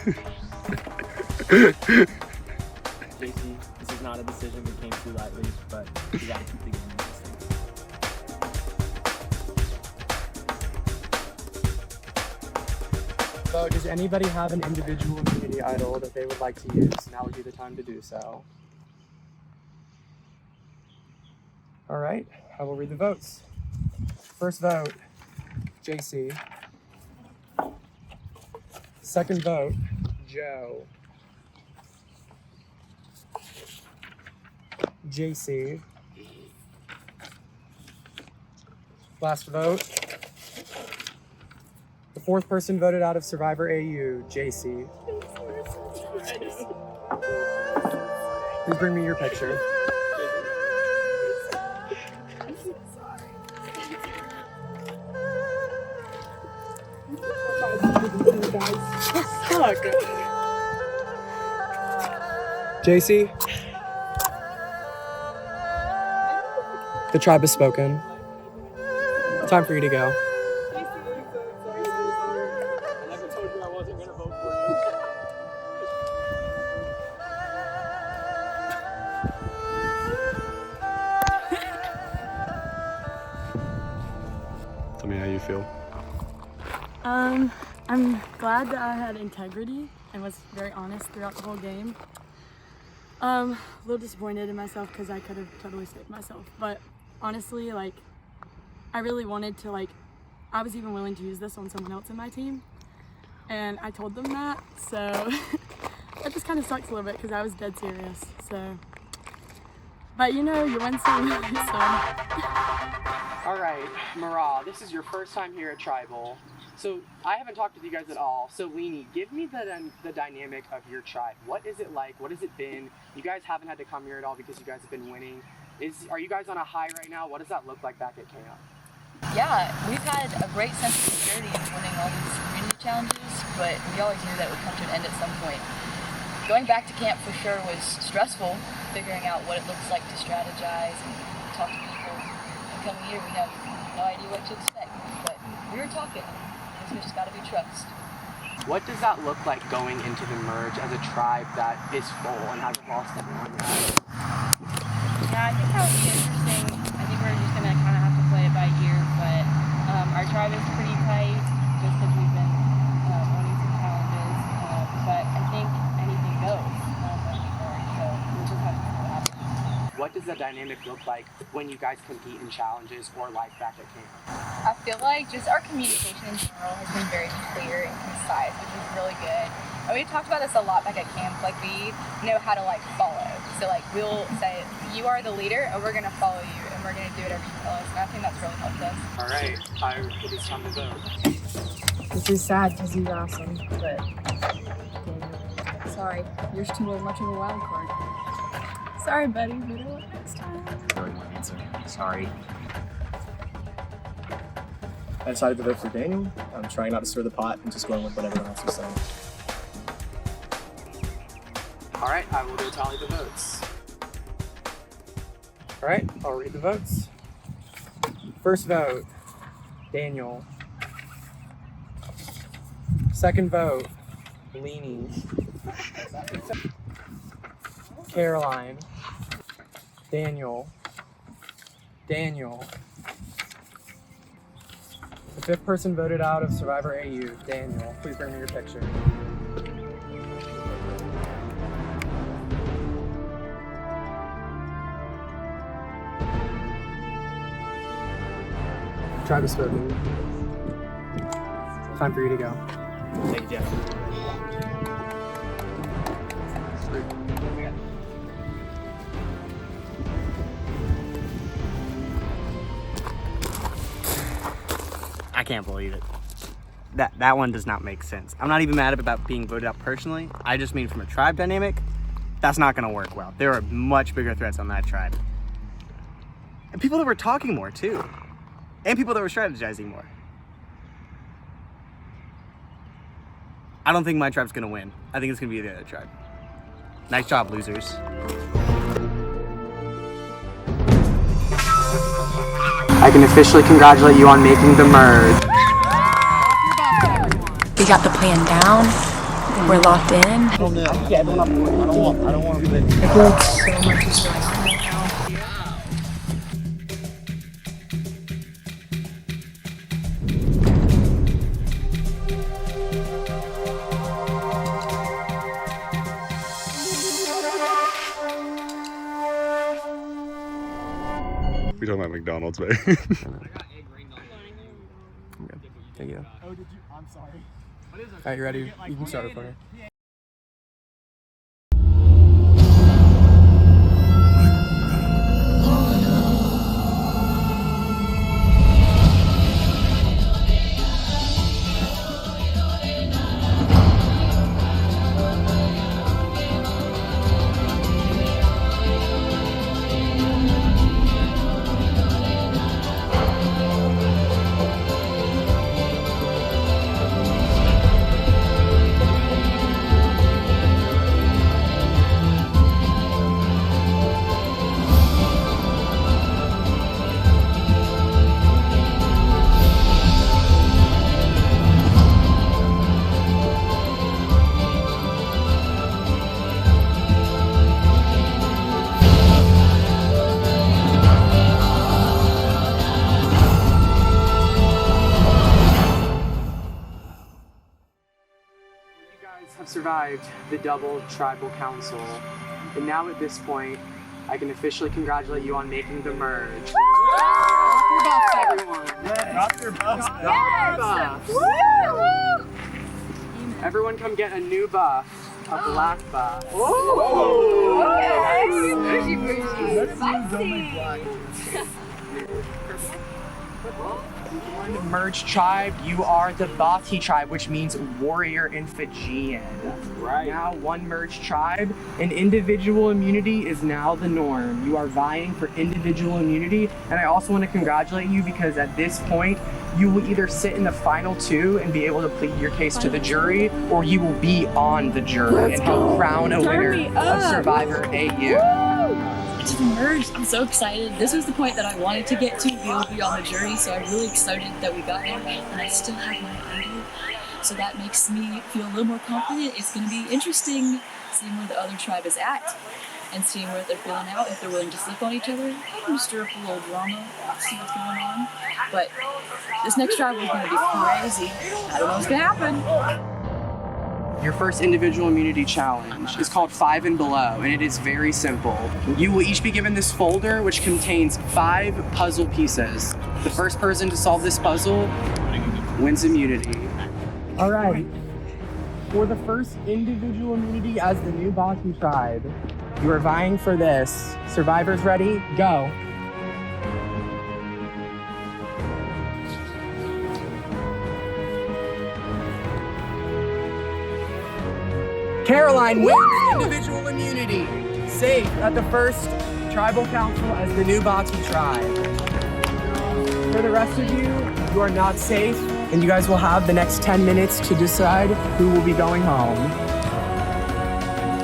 JC, this is not a decision we came to lightly, but you gotta keep the game interesting. So does anybody have an individual immunity idol that they would like to use? Now would be the time to do so. All right, I will read the votes. First vote, JC. Second vote, Joe. JC. Last vote. The 4th person voted out of Survivor AU, JC. Please bring me your picture. JC, the tribe has spoken. Time for you to go. Tell me how you feel. I'm glad that I had integrity and was very honest throughout the whole game. A little disappointed in myself because I could have totally saved myself. But honestly, like, I really wanted to, like, I was even willing to use this on someone else in my team. And I told them that, so that just kind of sucks a little bit because I was dead serious, so. But you know, you win some, so. All right, Mara, this is your first time here at Tribal. So I haven't talked with you guys at all. So Leanie, give me the dynamic of your tribe. What is it like? What has it been? You guys haven't had to come here at all because you guys have been winning. Are you guys on a high right now? What does that look like back at camp? Yeah, we've had a great sense of security in winning all these community challenges, but we always knew that would come to an end at some point. Going back to camp for sure was stressful, figuring out what it looks like to strategize and talk to people. And coming here, we have no idea what to expect, but we were talking. There's just gotta be trust. What does that look like going into the merge as a tribe that is full and hasn't lost anyone yet? Yeah, I think that would be interesting. I think we're just gonna kind of have to play it by ear, but our tribe is pretty tight just because we've been owning some challenges. But I think anything goes when we merge, so we'll just have to see what happens. What does the dynamic look like when you guys compete in challenges or life back at camp? I feel like just our communication in general has been very clear and concise, which is really good. And we talked about this a lot back at camp, like we know how to like follow. So like we'll say, you are the leader and we're gonna follow you and we're gonna do whatever you tell us. And I think that's really helped us. All right, it is time to vote. This is sad because he's awesome, but sorry, yours too much of a wild card. Sorry, buddy, better luck next time. Really my answer. Sorry. I decided to vote for Daniel. I'm trying not to stir the pot and just going with what everyone else was saying. All right, I will go tally the votes. All right, I'll read the votes. First vote, Daniel. Second vote, Leanie. Caroline. Daniel. The fifth person voted out of Survivor AU, Daniel. Please bring me your picture. Tribe has spoken. Time for you to go. Thank you, Jeff. I can't believe it. That one does not make sense. I'm not even mad about being voted out personally. I just mean from a tribe dynamic, that's not gonna work well. There are much bigger threats on that tribe. And people that were talking more too. And people that were strategizing more. I don't think my tribe's gonna win. I think it's gonna be the other tribe. Nice job, losers. I can officially congratulate you on making the merge. We got the plan down. We're locked in. I don't want to play. I feel like so much is going on right now. We talking about McDonald's, babe. I'm good. Thank you. Oh, did you? I'm sorry. All right, you ready? You can start it for me. survived the double tribal council. And now at this point, I can officially congratulate you on making the merge. Drop your buffs, everyone. Drop your buffs. Drop your buffs. Everyone come get a new buff, a black buff. One merged tribe, you are the Bati tribe, which means warrior in Fijian. That's right. Now one merged tribe, and individual immunity is now the norm. You are vying for individual immunity, and I also want to congratulate you because at this point, you will either sit in the final two and be able to plead your case to the jury, or you will be on the jury and help crown a winner of Survivor AU. It's just merged. I'm so excited. This was the point that I wanted to get to, be able to be on the jury, so I'm really excited that we got there, and I still have my idol. So that makes me feel a little more confident. It's going to be interesting seeing where the other tribe is at and seeing where they're feeling out, if they're willing to slip on each other. I'm going to stir up a little drama, see what's going on. But this next tribe is going to be crazy. I don't know what's going to happen. Your first individual immunity challenge is called 5 and Below, and it is very simple. You will each be given this folder, which contains 5 puzzle pieces. The first person to solve this puzzle wins immunity. All right. For the first individual immunity as the new Bati tribe, you are vying for this. Survivors ready? Go. Caroline wins individual immunity. Safe at the first tribal council as the new Bati tribe. For the rest of you, you are not safe, and you guys will have the next 10 minutes to decide who will be going home.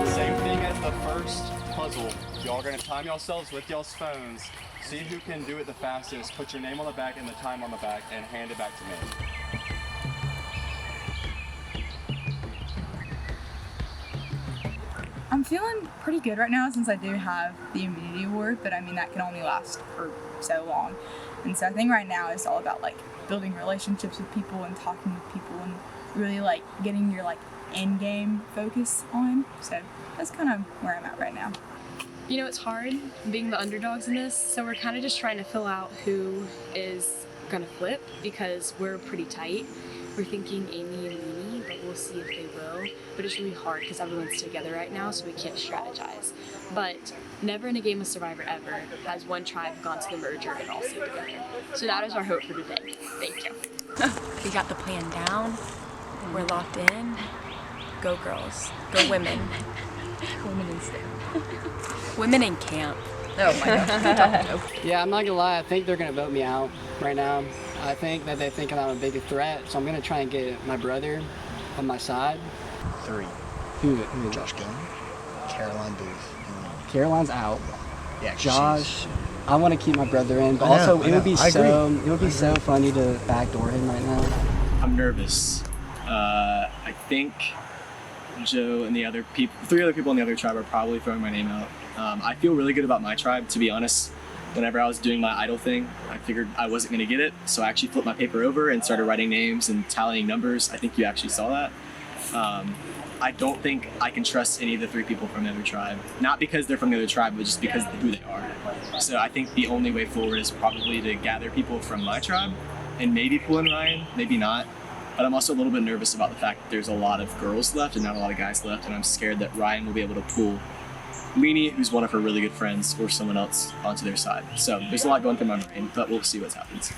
Same thing as the first puzzle. Y'all are gonna time yourselves with y'all's phones. See who can do it the fastest. Put your name on the back and the time on the back and hand it back to me. I'm feeling pretty good right now since I do have the immunity award, but I mean that can only last for so long. And so I think right now it's all about like building relationships with people and talking with people and really like getting your like end game focus on. So that's kind of where I'm at right now. You know, it's hard being the underdogs in this, so we're kind of just trying to fill out who is gonna flip because we're pretty tight. We're thinking Amy and Leanie, but we'll see if they will. But it's really hard because everyone's together right now, so we can't strategize. But never in a game of Survivor ever has one tribe gone to the merger and all stayed together. So that is our hope for today. Thank you. We got the plan down. We're locked in. Go girls. Go women. Women in STEM. Women in camp. Oh my gosh. Yeah, I'm not gonna lie. I think they're gonna vote me out right now. I think that they think I'm a big threat, so I'm gonna try and get my brother on my side. 3. Who is Josh Gunn, Caroline Booth. Caroline's out. Yeah, Josh. I want to keep my brother in, but also it would be so funny to backdoor him right now. I'm nervous. I think Joe and the other people, 3 other people in the other tribe are probably throwing my name out. I feel really good about my tribe, to be honest. Whenever I was doing my idol thing, I figured I wasn't going to get it, so I actually flipped my paper over and started writing names and tallying numbers. I think you actually saw that. I don't think I can trust any of the 3 people from the other tribe. Not because they're from the other tribe, but just because of who they are. So I think the only way forward is probably to gather people from my tribe and maybe pull in Ryan, maybe not. But I'm also a little bit nervous about the fact that there's a lot of girls left and not a lot of guys left, and I'm scared that Ryan will be able to pull Leanie, who's one of her really good friends, or someone else onto their side. So there's a lot going through my brain, but we'll see what happens.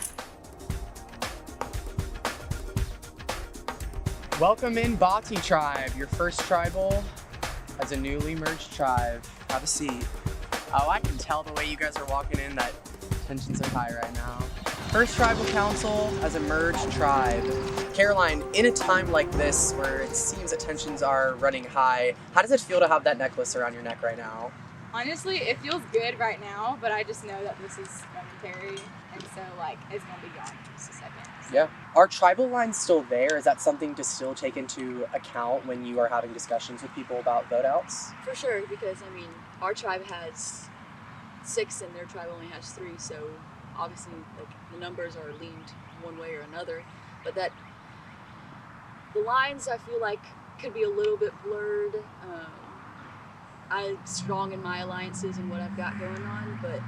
Welcome in Bati tribe, your first tribal as a newly merged tribe. Have a seat. Oh, I can tell the way you guys are walking in that tensions are high right now. First tribal council as a merged tribe. Caroline, in a time like this where it seems that tensions are running high, how does it feel to have that necklace around your neck right now? Honestly, it feels good right now, but I just know that this is momentary, and so like it's gonna be gone in just a second. Yeah. Are tribal lines still there? Is that something to still take into account when you are having discussions with people about vote outs? For sure, because I mean, our tribe has 6 and their tribe only has 3, so obviously like the numbers are leaned one way or another, but that the lines I feel like could be a little bit blurred. I'm strong in my alliances and what I've got going on, but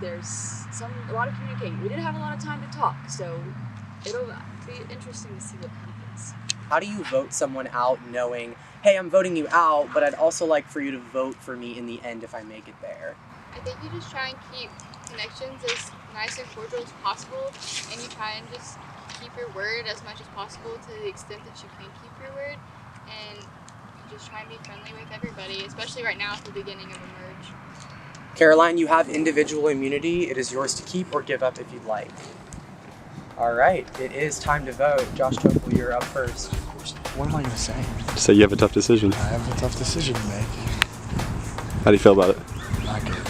there's a lot of communicating. We did have a lot of time to talk, so it'll be interesting to see what happens. How do you vote someone out knowing, hey, I'm voting you out, but I'd also like for you to vote for me in the end if I make it there? I think you just try and keep connections as nice and cordial as possible, and you try and just keep your word as much as possible to the extent that you can keep your word, and you just try and be friendly with everybody, especially right now at the beginning of a merge. Caroline, you have individual immunity. It is yours to keep or give up if you'd like. All right, it is time to vote. Josh Topel, you're up first. What am I gonna say? Say you have a tough decision. I have a tough decision to make. How do you feel about it? Not good.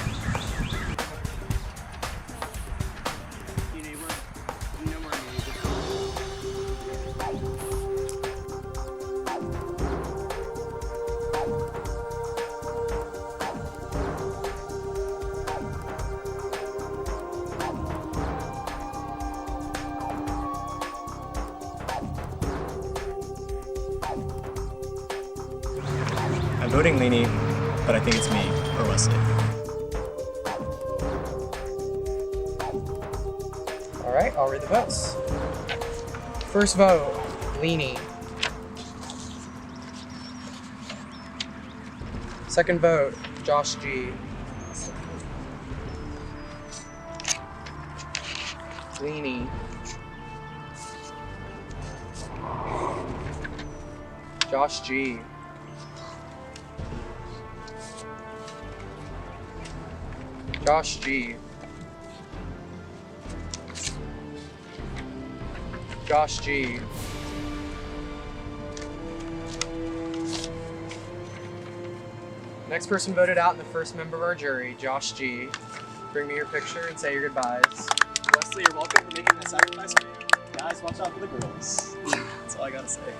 I'm voting Leany, but I think it's me or Wesley. All right, I'll read the votes. First vote, Leany. Second vote, Josh G. Leany. Josh G. Josh G. Josh G. Next person voted out in the first member of our jury, Josh G. Bring me your picture and say your goodbyes. Wesley, you're welcome for making that sacrifice for me. Guys, watch out for the girls. That's all I gotta say.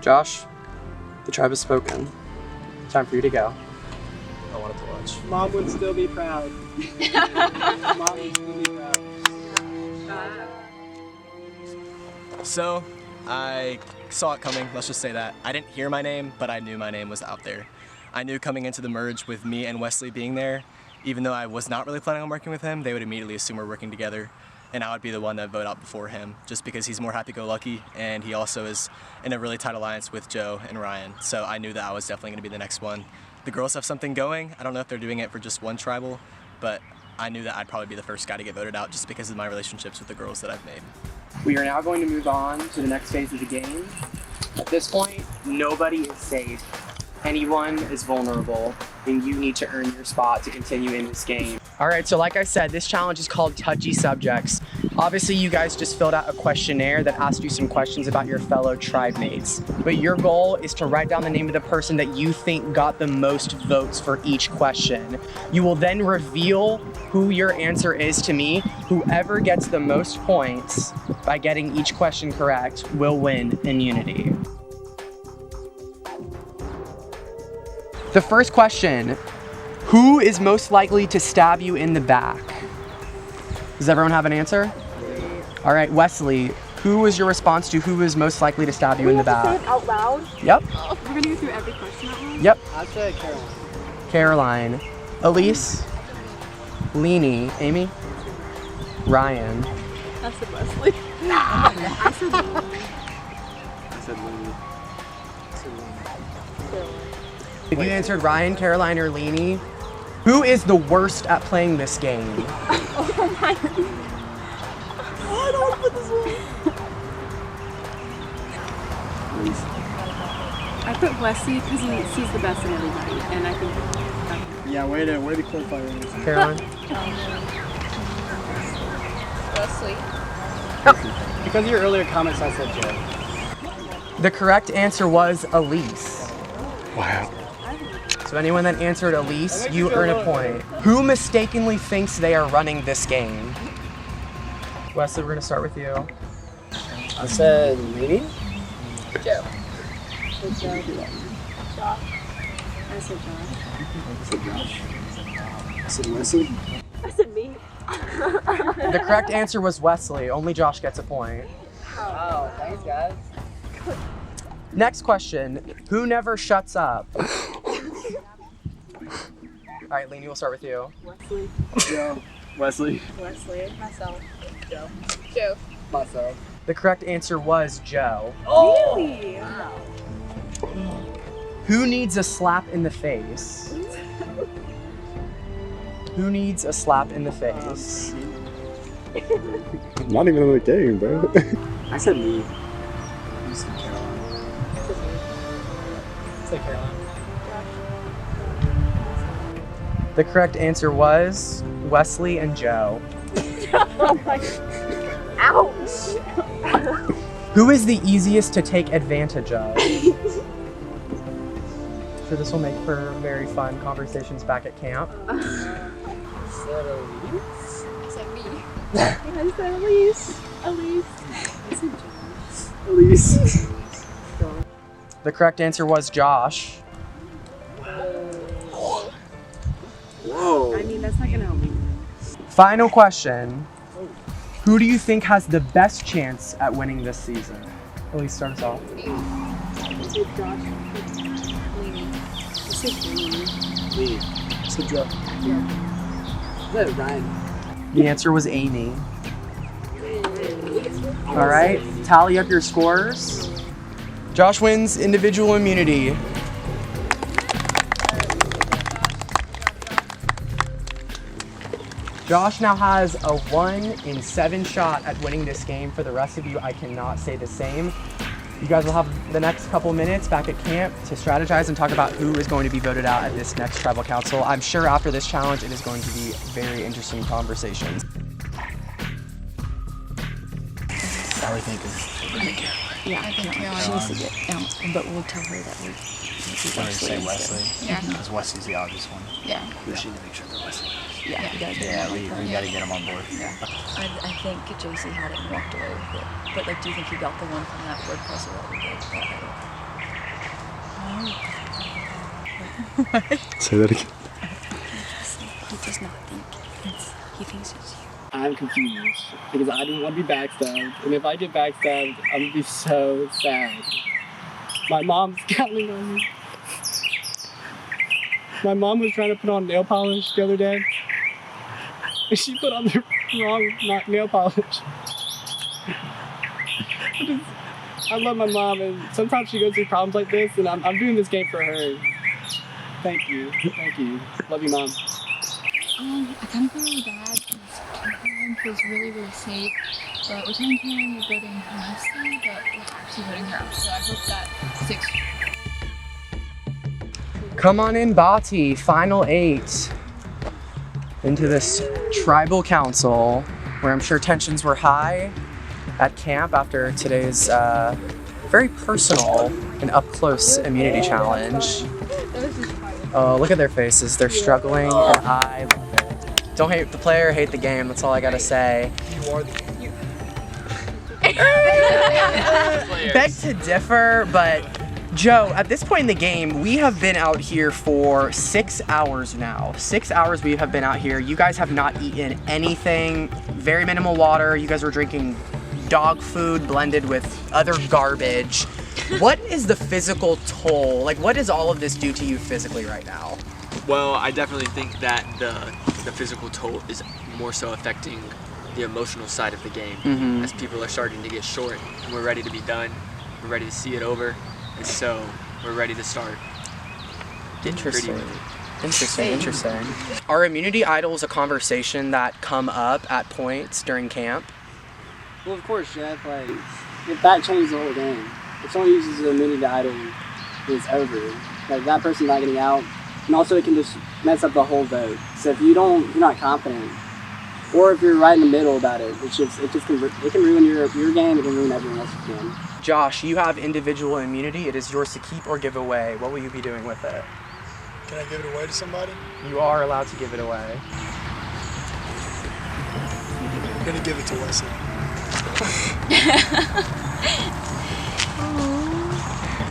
Josh, the tribe has spoken. Time for you to go. I wanted to watch. Mom would still be proud. Mom would still be proud. So, I saw it coming, let's just say that. I didn't hear my name, but I knew my name was out there. I knew coming into the merge with me and Wesley being there, even though I was not really planning on working with him, they would immediately assume we're working together, and I would be the one that vote out before him, just because he's more happy-go-lucky, and he also is in a really tight alliance with Joe and Ryan, so I knew that I was definitely going to be the next one. The girls have something going. I don't know if they're doing it for just one tribal, but I knew that I'd probably be the first guy to get voted out just because of my relationships with the girls that I've made. We are now going to move on to the next phase of the game. At this point, nobody is safe. Anyone is vulnerable, and you need to earn your spot to continue in this game. All right, so like I said, this challenge is called Touchy Subjects. Obviously, you guys just filled out a questionnaire that asked you some questions about your fellow tribe mates. But your goal is to write down the name of the person that you think got the most votes for each question. You will then reveal who your answer is to me. Whoever gets the most points by getting each question correct will win immunity. The first question, who is most likely to stab you in the back? Does everyone have an answer? All right, Wesley, who was your response to who is most likely to stab you in the back? Say it out loud? Yep. We're gonna go through every question out loud? Yep. I'd say Caroline. Caroline. Elise. Leany. Amy. Ryan. I said Wesley. I said Leany. If you answered Ryan, Caroline, or Leany, who is the worst at playing this game? Oh my God. Oh, I don't want to put this one. I put Wesley because he sees the best in everybody, and I think. Yeah, way to clarify your answer. Caroline? Wesley. Because of your earlier comments, I said Joe. The correct answer was Elise. Wow. So anyone that answered Elise, you earn a point. Who mistakenly thinks they are running this game? Wesley, we're gonna start with you. I said Leany. Joe. I said Josh. I said Josh. I said Wesley. I said me. The correct answer was Wesley. Only Josh gets a point. Oh, thanks, guys. Next question. Who never shuts up? All right, Lean, we'll start with you. Wesley. Joe. Wesley. Wesley. Myself. Joe. Joe. Myself. The correct answer was Joe. Oh. Really? Wow. Who needs a slap in the face? Who needs a slap in the face? Not even in the game, bro. I said me. You said Caroline. I said Caroline. The correct answer was Wesley and Joe. Ouch! Who is the easiest to take advantage of? Sure, this will make for very fun conversations back at camp. I said Elise. I said me. I said Elise. Elise. I said Josh. Elise. The correct answer was Josh. Whoa. I mean, that's not gonna help me. Final question. Who do you think has the best chance at winning this season? Elise, start us off. I said Josh. Leanie. I said Leanie. I said Joe. I said Ryan. The answer was Amy. All right, tally up your scores. Josh wins individual immunity. Josh now has a 1 in 7 shot at winning this game. For the rest of you, I cannot say the same. You guys will have the next couple minutes back at camp to strategize and talk about who is going to be voted out at this next tribal council. I'm sure after this challenge, it is going to be very interesting conversations. How are we thinking? Yeah, I think she needs to get out, but we'll tell her that we Say Wesley. Yeah. Because Wesley's the obvious one. Yeah. We should make sure that Wesley. Yeah, we gotta get Yeah, him we on board. gotta get him on board. Yeah. I think JC had it and walked away with it. But like, do you think he got the one from that word puzzle that we did? Say that again. He does not think he thinks it's you. I'm confused because I didn't want to be backstabbed, and if I get backstabbed, I'm gonna be so sad. My mom's counting on me. My mom was trying to put on nail polish the other day, and she put on the wrong nail polish. I love my mom, and sometimes she goes through problems like this, and I'm doing this game for her. Thank you. Love you, Mom. I kind of feel really bad because Caroline feels really, really safe. But we're telling Caroline we're voting nicely, but we're actually voting her out. So I hope that sticks. Come on in, Bati. Final 8 into this tribal council where I'm sure tensions were high at camp after today's very personal and up-close immunity challenge. Oh, look at their faces. They're struggling, and I love it. Don't hate the player, hate the game. That's all I gotta say. Beg to differ, but Joe, at this point in the game, we have been out here for 6 hours now. 6 hours we have been out here. You guys have not eaten anything, very minimal water. You guys were drinking dog food blended with other garbage. What is the physical toll? Like, what does all of this do to you physically right now? Well, I definitely think that the physical toll is more so affecting the emotional side of the game, as people are starting to get short and we're ready to be done. We're ready to see it over, and so we're ready to start. Interesting. Interesting. Are immunity idols a conversation that come up at points during camp? Well, of course, Jeff. Like, if that changes the whole game, if someone uses an immunity idol, it's over. Like, that person's not getting out, and also it can just mess up the whole vote. So if you're not confident, or if you're right in the middle about it, it can ruin your game. It can ruin everyone else's game. Josh, you have individual immunity. It is yours to keep or give away. What will you be doing with it? Can I give it away to somebody? You are allowed to give it away. I'm gonna give it to Wesley.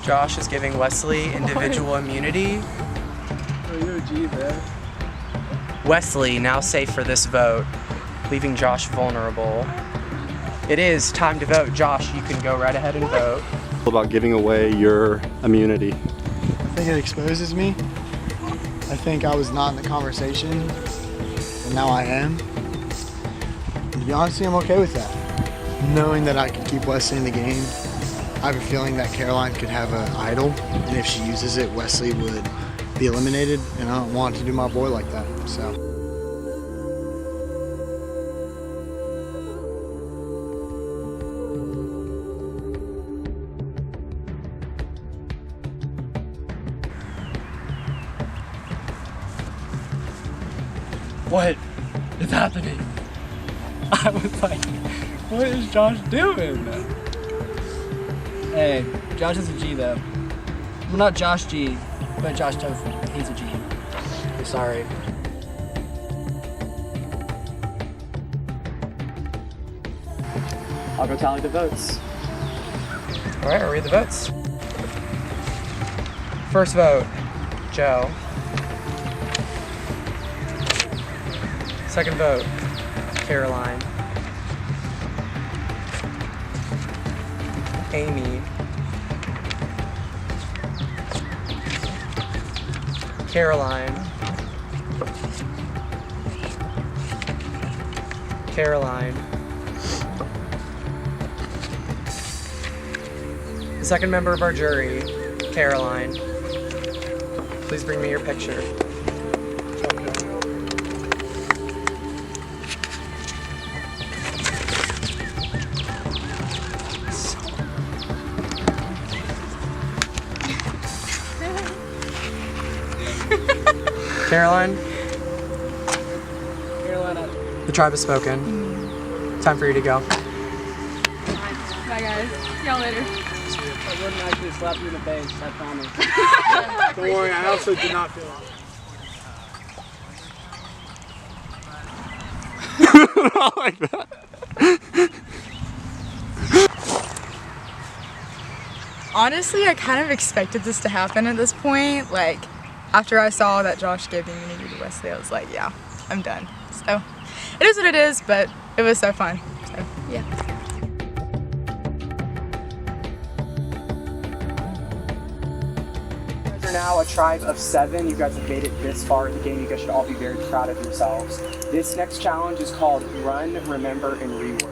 Josh is giving Wesley individual immunity. G, bro. Wesley now safe for this vote, leaving Josh vulnerable. It is time to vote. Josh, you can go right ahead and vote. About giving away your immunity. I think it exposes me. I think I was not in the conversation, and now I am. To be honest, I'm okay with that. Knowing that I can keep Wesley in the game, I have a feeling that Caroline could have an idol, and if she uses it, Wesley would be eliminated, and I don't want to do my boy like that, so. What is happening? I was like, what is Josh doing? Hey, Josh is a G though. Well, not Josh G, but Josh Tofu. He's a G. I'm sorry. I'll go tally the votes. All right, I'll read the votes. First vote, Joe. Second vote, Caroline. Amy. Caroline. Caroline. The second member of our jury, Caroline. Please bring me your picture. Caroline? Carolina. The tribe has spoken. Time for you to go. Bye guys. See y'all later. I wouldn't actually slap you in the face, I promise. Don't worry, I also do not feel it. Not like that. Honestly, I kind of expected this to happen at this point. Like, after I saw that Josh gave the immunity to Wesley, I was like, yeah, I'm done. So, it is what it is, but it was so fun. So, yeah. You guys are now a tribe of 7. You guys have made it this far in the game. You guys should all be very proud of yourselves. This next challenge is called Run, Remember, and Rework.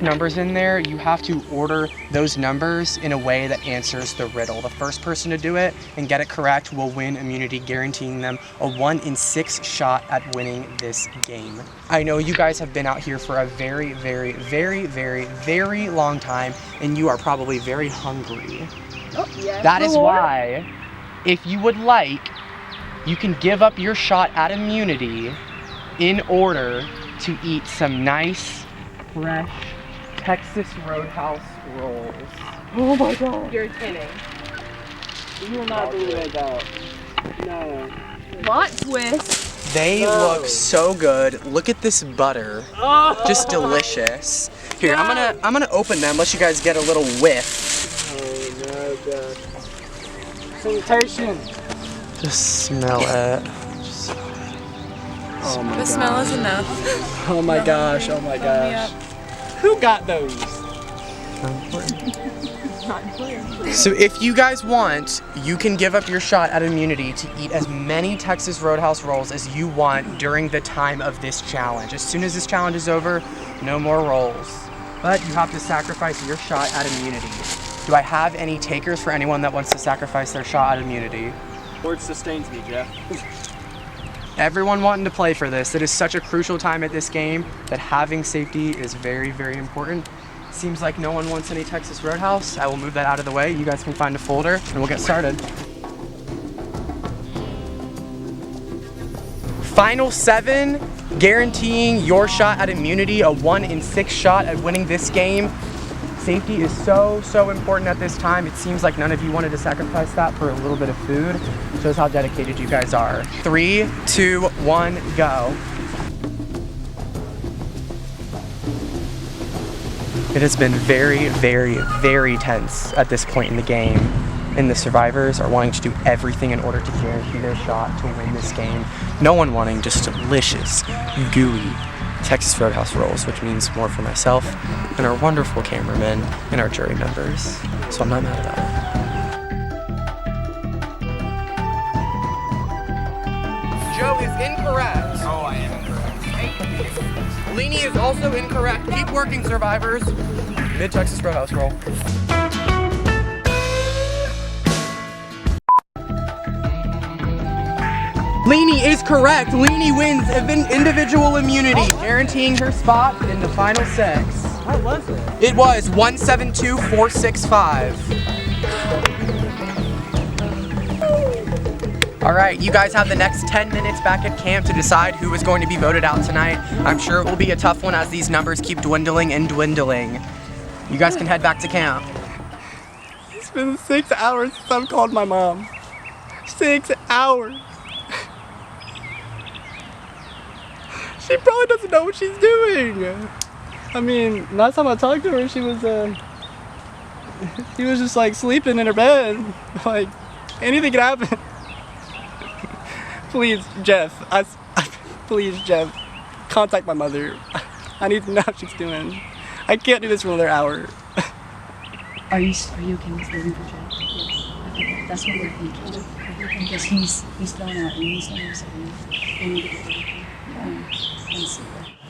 Numbers in there, you have to order those numbers in a way that answers the riddle. The first person to do it and get it correct will win immunity, guaranteeing them a 1 in 6 shot at winning this game. I know you guys have been out here for a very, very, very, very, very long time, and you are probably very hungry. Oh, yeah. That is why, if you would like, you can give up your shot at immunity in order to eat some nice, fresh Texas Roadhouse rolls. Oh my god. You're kidding. You will not believe I don't. No. Plot twist. They look so good. Look at this butter. Just delicious. Here, I'm gonna open them, let you guys get a little whiff. Oh no, God. Sanitation. Just smell it. Oh my The smell is enough. Oh my gosh, oh my gosh. Who got those? So if you guys want, you can give up your shot at immunity to eat as many Texas Roadhouse rolls as you want during the time of this challenge. As soon as this challenge is over, no more rolls. But you have to sacrifice your shot at immunity. Do I have any takers for anyone that wants to sacrifice their shot at immunity? Word sustains me, Jeff. Everyone wanting to play for this. It is such a crucial time at this game that having safety is very, very important. Seems like no one wants any Texas Roadhouse. I will move that out of the way. You guys can find a folder and we'll get started. Final 7, guaranteeing your shot at immunity, a 1 in 6 shot at winning this game. Safety is so, so important at this time. It seems like none of you wanted to sacrifice that for a little bit of food. Shows how dedicated you guys are. 3, 2, 1, go. It has been very, very, very tense at this point in the game. and the survivors are wanting to do everything in order to guarantee their shot to win this game. No one wanting just delicious, gooey Texas Roadhouse rolls, which means more for myself and our wonderful cameramen and our jury members. So I'm not mad about it. Joe is incorrect. Oh, I am incorrect. Leanie is also incorrect. Keep working, survivors. Mid-Texas Roadhouse roll. Leanie is correct. Leanie wins individual immunity, guaranteeing her spot in the final six. What was it? It was 172-465. All right, you guys have the next 10 minutes back at camp to decide who is going to be voted out tonight. I'm sure it will be a tough one as these numbers keep dwindling and dwindling. You guys can head back to camp. It's been 6 hours since I've called my mom. 6 hours. She probably doesn't know what she's doing. I mean, last time I talked to her, she was just like sleeping in her bed. Like, anything could happen. Please, Jeff, please, Jeff, contact my mother. I need to know how she's doing. I can't do this for another hour. Are you okay with voting for Jeff? Yes. Okay, that's what we're thinking. Because he's throwing out Amy's name, so we need to get rid of him.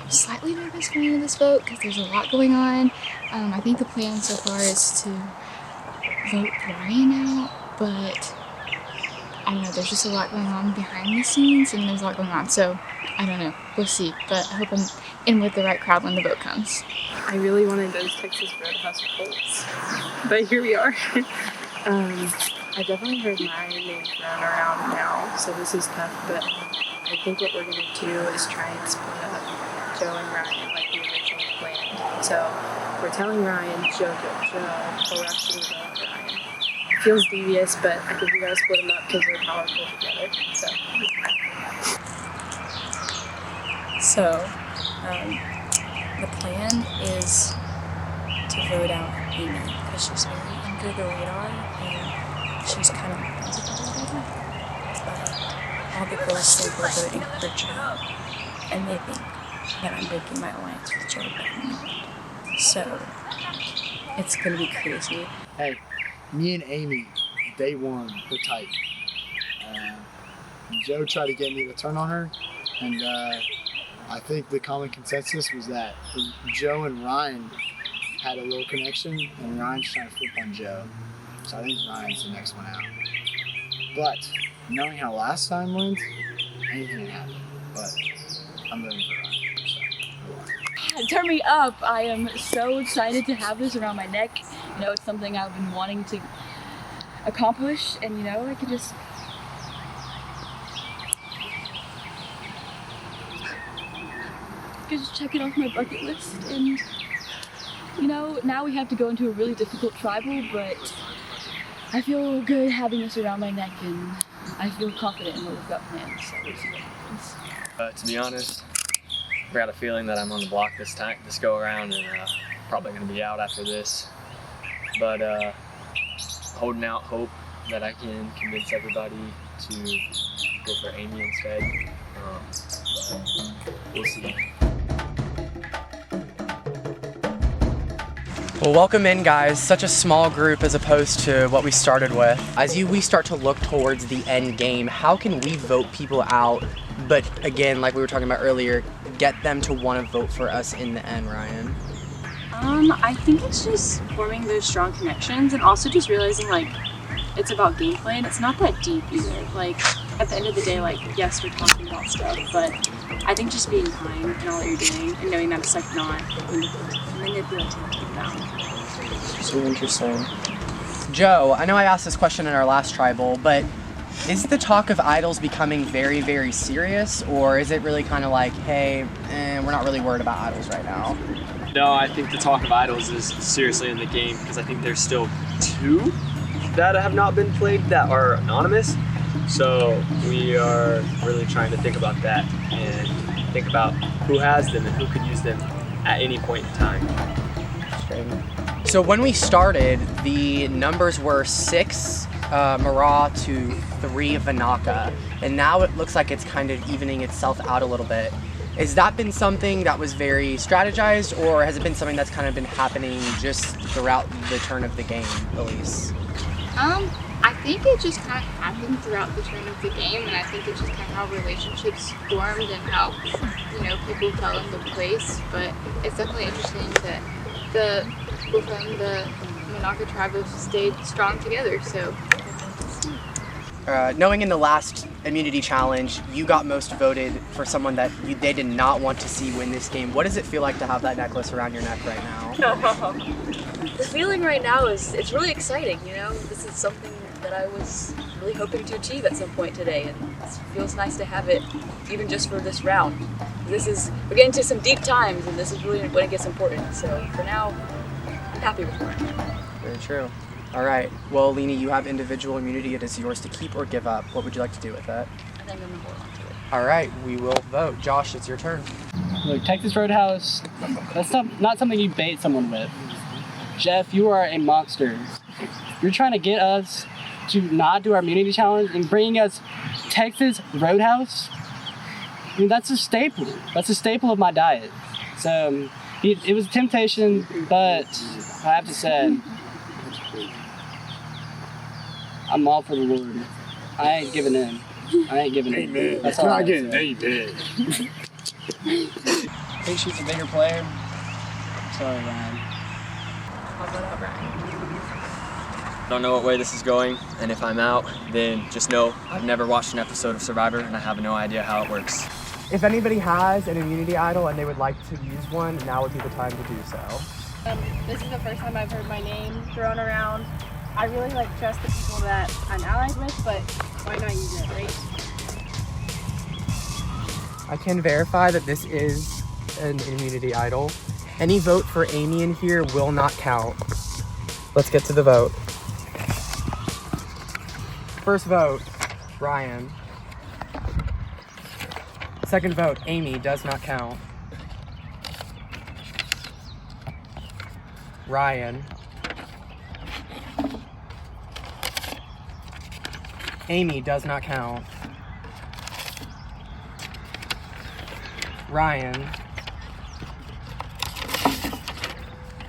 I'm slightly nervous going into this vote because there's a lot going on. I think the plan so far is to vote Ryan out, but I don't know, there's just a lot going on behind the scenes and there's a lot going on, so I don't know, we'll see, but I hope I'm in with the right crowd when the vote comes. I really wanted those Texas Roadhouse rolls, but here we are. I definitely heard my name thrown around now, so this is tough, but I think what we're going to do is try and split up Joe and Ryan like we originally planned. So we're telling Ryan, Joe, but we're actually going to Ryan. It feels devious, but I think we got to split them up because they're powerful together. So, the plan is to vote out Amy because she's very under the radar and she's kind of all the girls say we're voting for Joe, and they think that I'm breaking my alliance with Joe. So, it's gonna be crazy. Hey, me and Amy, day one, we're tight. Joe tried to get me to turn on her, and I think the common consensus was that Joe and Ryan had a little connection, and Ryan's trying to flip on Joe. So I think Ryan's the next one out. But knowing how last time went, anything can happen. But I'm voting for Ryan. So. Turn me up! I am so excited to have this around my neck. You know, it's something I've been wanting to accomplish, and you know, I could just check it off my bucket list. And you know, now we have to go into a really difficult tribal, but I feel good having this around my neck, and I feel confident in what we've got planned, so we'll see what happens. To be honest, I got a feeling that I'm on the block this go around, and probably going to be out after this. But holding out hope that I can convince everybody to go for Amy instead. We'll see. Well, welcome in, guys. Such a small group as opposed to what we started with. As we start to look towards the end game, how can we vote people out, but again, like we were talking about earlier, get them to want to vote for us in the end, Ryan? I think it's just forming those strong connections and also just realizing, like, it's about gameplay and it's not that deep either. Like, at the end of the day, like, yes, we're talking about stuff, but I think just being kind in all that you're doing and knowing that it's, like, not manipulative down. So interesting. Joe, I know I asked this question in our last tribal, but is the talk of idols becoming very, very serious, or is it really kind of like, hey, we're not really worried about idols right now? No, I think the talk of idols is seriously in the game because I think there's still 2 that have not been played that are anonymous. So we are really trying to think about that and think about who has them and who could use them at any point in time. So when we started, the numbers were 6 Mara to 3 Vanaka, and now it looks like it's kind of evening itself out a little bit. Has that been something that was very strategized, or has it been something that's kind of been happening just throughout the turn of the game, Elise? I think it just kind of happened throughout the turn of the game, and I think it's just kind of how relationships formed and how, people fell into place. But it's definitely interesting that the people from the Monaco tribe have stayed strong together, so. Knowing in the last immunity challenge, you got most voted for someone that they did not want to see win this game. What does it feel like to have that necklace around your neck right now? The feeling right now is, it's really exciting, This is something that I was really hoping to achieve at some point today, and it feels nice to have it even just for this round. We're getting into some deep times, and this is really when it gets important. So for now, I'm happy with it. Very true. All right. Well, Leni, you have individual immunity. It is yours to keep or give up. What would you like to do with that? I think I'm gonna hold on to it. All right. We will vote. Josh, it's your turn. Look, Texas Roadhouse, that's not something you bait someone with. Jeff, you are a monster. You're trying to get us to not do our immunity challenge and bringing us Texas Roadhouse. I mean, that's a staple. That's a staple of my diet. So it was a temptation, but I have to say, I'm all for the Lord. I ain't giving in. Amen. That's all I getting amen. I think she's a bigger player. Sorry, Ryan. How about Ryan? I don't know what way this is going, and if I'm out, then just know I've never watched an episode of Survivor, and I have no idea how it works. If anybody has an immunity idol and they would like to use one, now would be the time to do so. This is the first time I've heard my name thrown around. I really trust the people that I'm allied with, but why not use it, right? I can verify that this is an immunity idol. Any vote for Amy in here will not count. Let's get to the vote. First vote, Ryan. Second vote, Amy, does not count. Ryan. Amy, does not count. Ryan.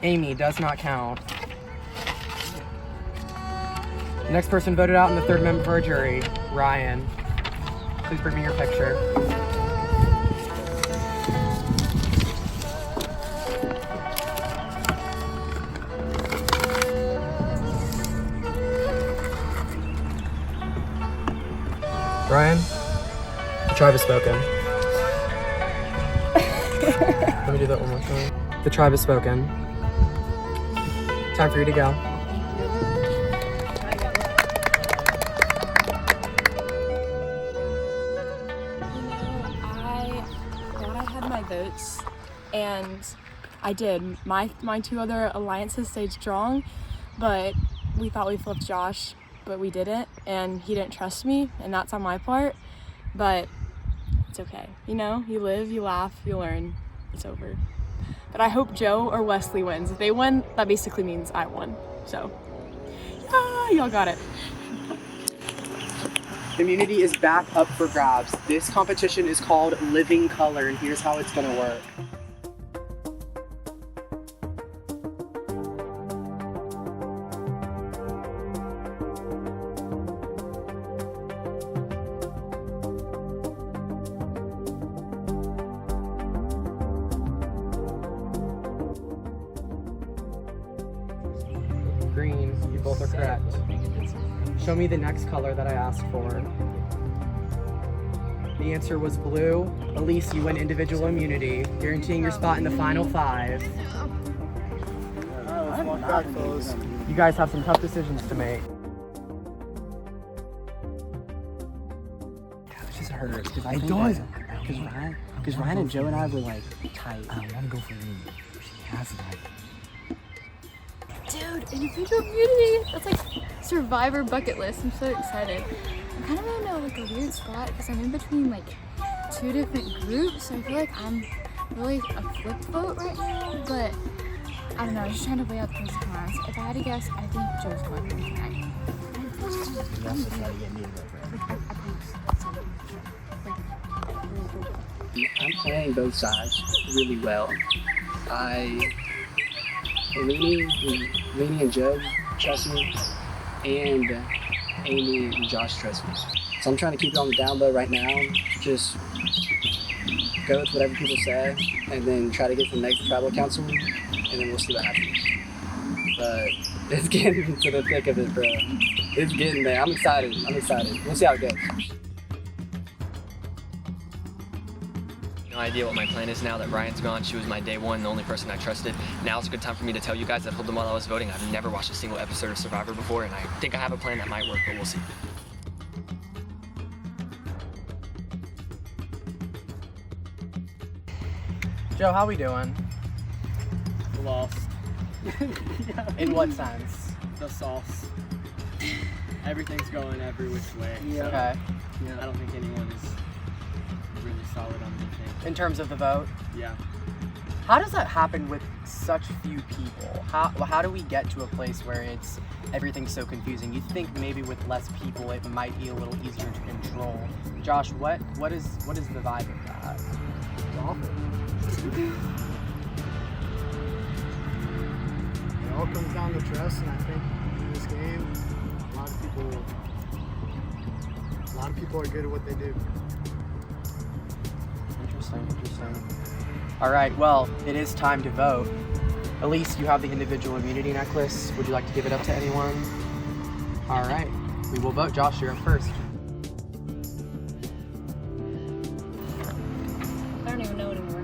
Amy, does not count. Next person voted out in the third member of our jury, Ryan. Please bring me your picture. Ryan, the tribe has spoken. Let me do that one more time. The tribe has spoken. Time for you to go. Votes, and I did. My 2 other alliances stayed strong, but we thought we flipped Josh, but we didn't, and he didn't trust me, and that's on my part, but it's okay. You live, you laugh, you learn. It's over. But I hope Joe or Wesley wins. If they win, that basically means I won. So, y'all got it. Immunity is back up for grabs. This competition is called Living Color, and here's how it's gonna work. Green, you both are correct. Show me the next color that I asked for. The answer was blue. Elise, you win individual immunity, guaranteeing your spot in the final 5. You guys have some tough decisions to make. It just hurts. It does. Because Ryan and Joe and I were tight. I want to go for Amy. She has that. Dude, individual immunity! That's like Survivor bucket list. I'm so excited. I'm kind of in a weird spot because I'm in between 2 different groups. So I feel like I'm really a flipped vote right now, but I don't know. I'm just trying to weigh out the pros and cons. If I had to guess, I think Joe's going to win tonight. You also try to get me to vote for I'm playing both sides really well. Leanie and Joe trust me, and Amy and Josh trust me. So I'm trying to keep it on the down low right now. Just go with whatever people say, and then try to get to the next tribal council, and then we'll see what happens. But it's getting into the thick of it, bro. It's getting there. I'm excited. We'll see how it goes. No idea what my plan is now that Ryan's gone. She was my day one, the only person I trusted. Now's a good time for me to tell you guys that I told them while I was voting I've never watched a single episode of Survivor before, and I think I have a plan that might work, but we'll see. Joe, how we doing? Lost. In what sense? The sauce. Everything's going every which way. Yeah. Okay. Yeah. I don't think anyone is really solid on anything. In terms of the vote? Yeah. How does that happen with such few people? How do we get to a place where everything's so confusing? You'd think maybe with less people it might be a little easier to control. Josh, what is the vibe of that? It's awful. It all comes down to trust, and I think in this game, a lot of people are good at what they do. Interesting. All right, well, it is time to vote. Elise, you have the individual immunity necklace. Would you like to give it up to anyone? All right, we will vote. Josh, you're up first. I don't even know anymore.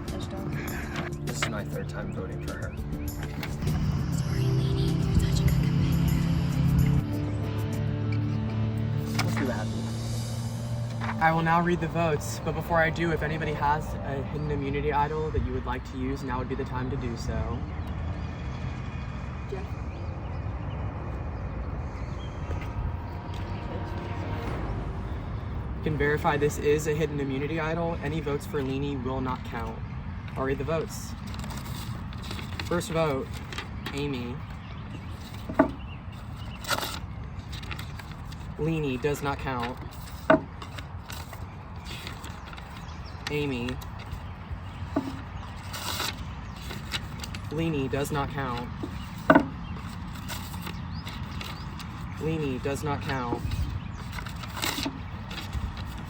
I just don't. This is my third time voting for her. We'll see what happens. I will now read the votes, but before I do, if anybody has a hidden immunity idol that you would like to use, now would be the time to do so. Jeff. You can verify this is a hidden immunity idol. Any votes for Leanie will not count. I'll read the votes. First vote, Amy. Leanie does not count. Amy. Leanie does not count. Leanie does not count.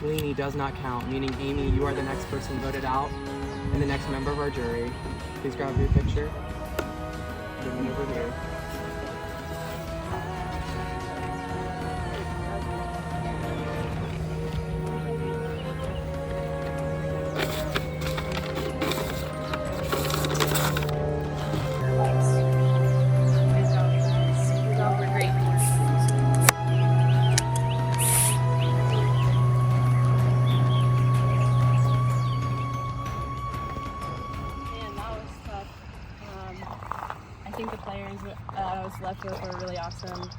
Leanie does not count, meaning Amy, you are the next person voted out and the next member of our jury. Please grab your picture. Give me over here. I think the players I was left with were really awesome.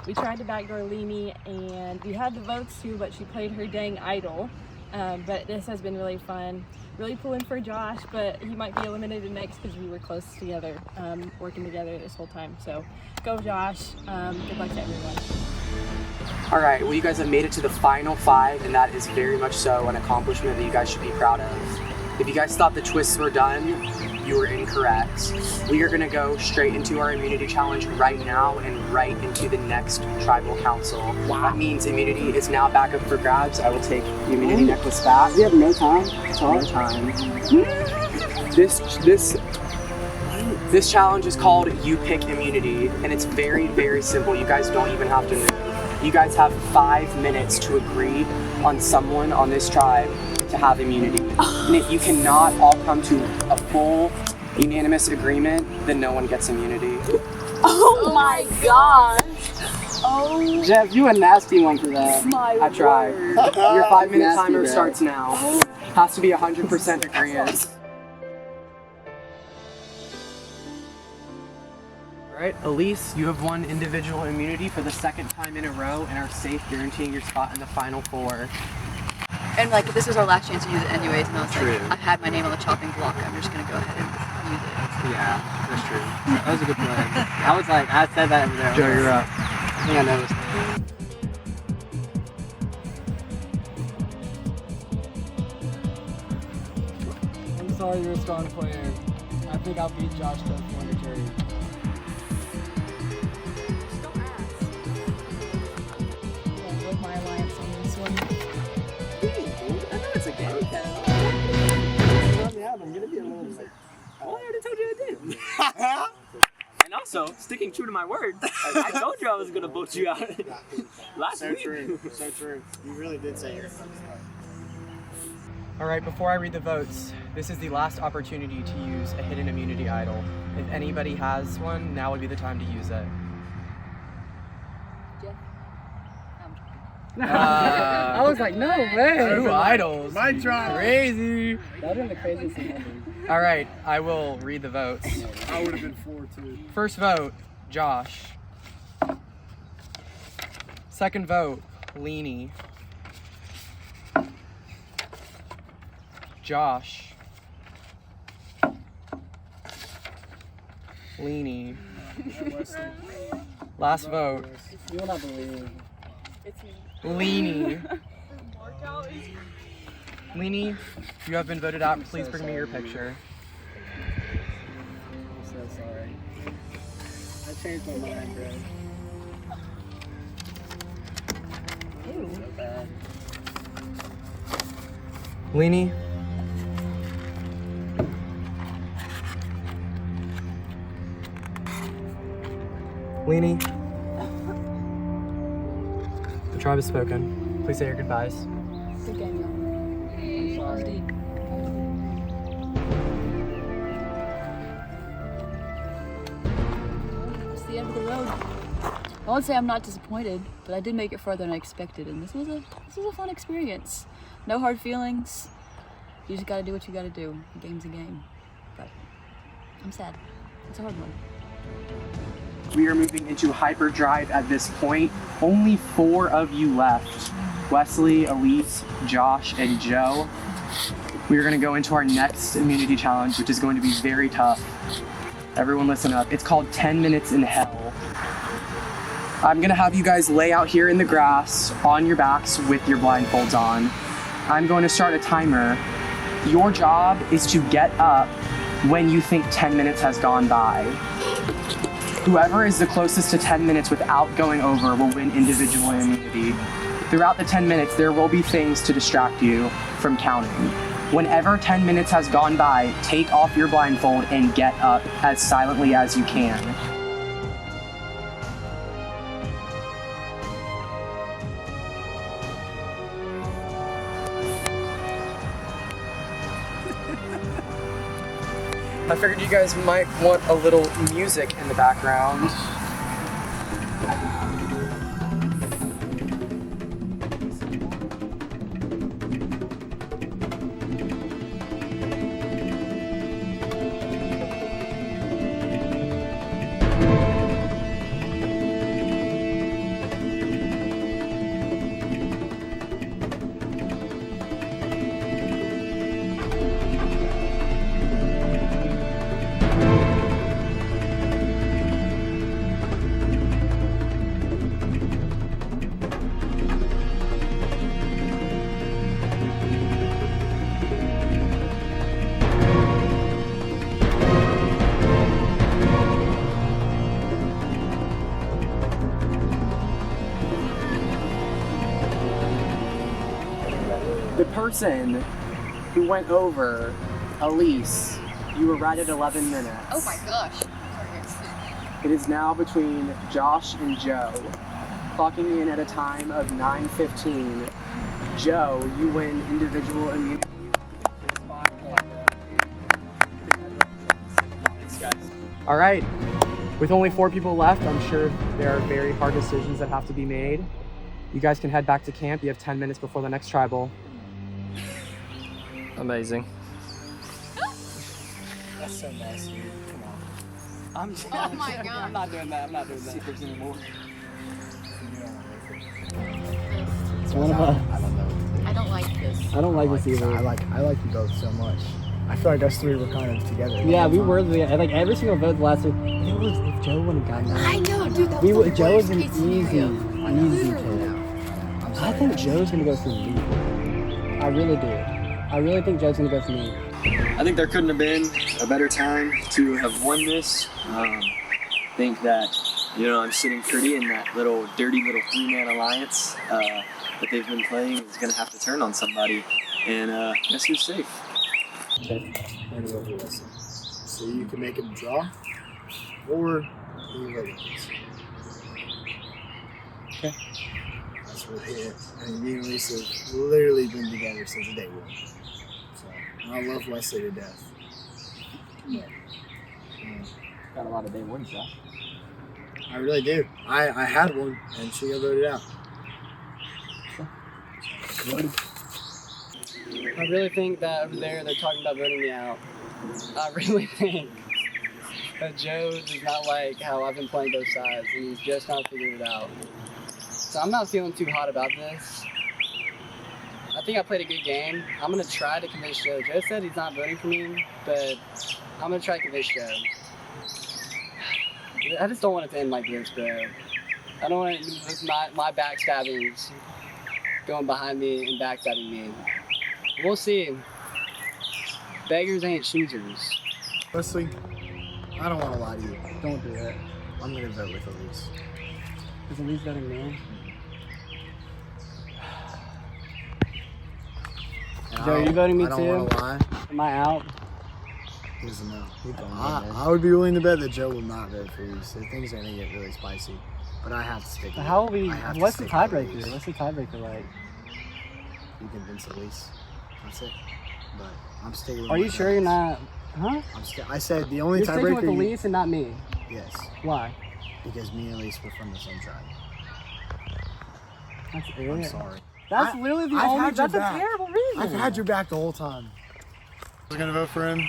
We tried to backdoor Leanie, and we had the votes too, but she played her dang idol. But this has been really fun. Really pulling for Josh, but he might be eliminated next because we were close together, working together this whole time. So go Josh. Good luck to everyone. All right, well, you guys have made it to the final 5, and that is very much so an accomplishment that you guys should be proud of. If you guys thought the twists were done, you were incorrect. We are gonna go straight into our immunity challenge right now and right into the next tribal council. Wow. That means immunity is now back up for grabs. I will take the immunity necklace back. We have no time. No time. This challenge is called You Pick Immunity, and it's very, very simple. You guys don't even have to move. You guys have 5 minutes to agree on someone on this tribe to have immunity. And if you cannot all come to a full unanimous agreement, then no one gets immunity. Oh my gosh. Oh. Jeff, you a nasty one for that. I tried. Word. Your 5-minute Nasty, timer bro. starts now. Has to be 100% agreement. Alright, Elise, you have won individual immunity for the 2nd time in a row and are safe, guaranteeing your spot in the final 4. And like, this was our last chance to use it anyways, and I was True. like, I had my name on the chopping block, I'm just gonna go ahead and use it. Yeah, that's true. That was a good play. I was like, I said that over there. Joe, you're up. I think I noticed. call you a strong player. I think I'll beat Josh to planetary. With my alliance on this one. I know it's a game. I'm gonna be a little bit. Oh, I already told you I did. And also, sticking true to my word, I told you I was gonna vote you out last week. True. So true. You really did say it. All right, before I read the votes, this is the last opportunity to use a hidden immunity idol. If anybody has one, now would be the time to use it. I was like, no way. 2 idols. My try. Crazy. That would have been the craziest thing ever. All right, I will read the votes. I would have been 4 too. First vote, Josh. Second vote, Leanie. Josh. Leanie. Last vote, You will not believe. Leanie. Leanie, you have been voted out. Please bring me your picture. I'm so sorry. I changed my mind, bro. So bad. Leanie. Leanie. The tribe has spoken. Please say your goodbyes. Good game, y'all. I'm sorry. It's the end of the road. I won't say I'm not disappointed, but I did make it farther than I expected, and this was a fun experience. No hard feelings. You just gotta do what you gotta do. A game's a game. But I'm sad. It's a hard one. We are moving into hyperdrive at this point. Only 4 of you left. Wesley, Elise, Josh, and Joe. We are going to go into our next immunity challenge, which is going to be very tough. Everyone listen up. It's called 10 Minutes in Hell. I'm going to have you guys lay out here in the grass on your backs with your blindfolds on. I'm going to start a timer. Your job is to get up when you think 10 minutes has gone by. Whoever is the closest to 10 minutes without going over will win individual immunity. Throughout the 10 minutes, there will be things to distract you from counting. Whenever 10 minutes has gone by, take off your blindfold and get up as silently as you can. I figured you guys might want a little music in the background. The person who went over, Elise, you were right at 11 minutes. Oh my gosh. It is now between Josh and Joe, clocking in at a time of 9:15. Joe, you win individual immunity. All right, with only 4 people left, I'm sure there are very hard decisions that have to be made. You guys can head back to camp. You have 10 minutes before the next tribal. Amazing. That's so nice, dude. Come on. Oh my God. I'm not doing that. I'm not doing that. Secrets anymore. What about? I don't like this. I don't like this either. I like you both so much. I feel like us 3 were kind of together. Yeah, we were like every single vote the last week. It was if Joe wouldn't have gotten that. I know, dude. That We was would, the Joe was worst an case easy scenario. pick. I think Joe's gonna go for me. I really do. I really think Joe's gonna go for me. I think there couldn't have been a better time to have won this. I think that, I'm sitting pretty in that dirty little 3-man alliance that they've been playing is going to have to turn on somebody. And guess who's safe? Okay. So you can make him draw, or you vote against. Okay. That's really it. I mean, me and Lisa have literally been together since day one. So I love Wesley to death. Yeah. Got a lot of day ones, Josh. I really do. I had one, and she got voted out. I really think that over there they're talking about voting me out. I really think that Joe does not like how I've been playing both sides, and he's just not figured it out. So I'm not feeling too hot about this. I think I played a good game. I'm going to try to convince Joe. Joe said he's not voting for me, but I'm going to try to convince Joe. I just don't want it to end like this, bro. I don't want my backstabbings going behind me and backstabbing me. We'll see. Beggars ain't choosers. Wesley, I don't want to lie to you. Don't do it. I'm going to vote with Elise. Is Elise voting me? Joe, are you voting me too? I don't want to lie. Am I out? He doesn't know. I would be willing to bet that Joe will not vote for Elise. Things are going to get really spicy. But I have to stick with How will we? What's the tiebreaker? Elise. What's the tiebreaker like? You convince Elise. That's it. But I'm sticking with Are you sure you're not? Huh? I said the only You're tiebreaker. sticking with Elise and not me. Yes. Why? Because me and Elise were from the same tribe. That's it. I'm sorry. That's literally the only. That's a terrible reason. I've had your back the whole time. I was gonna vote for him.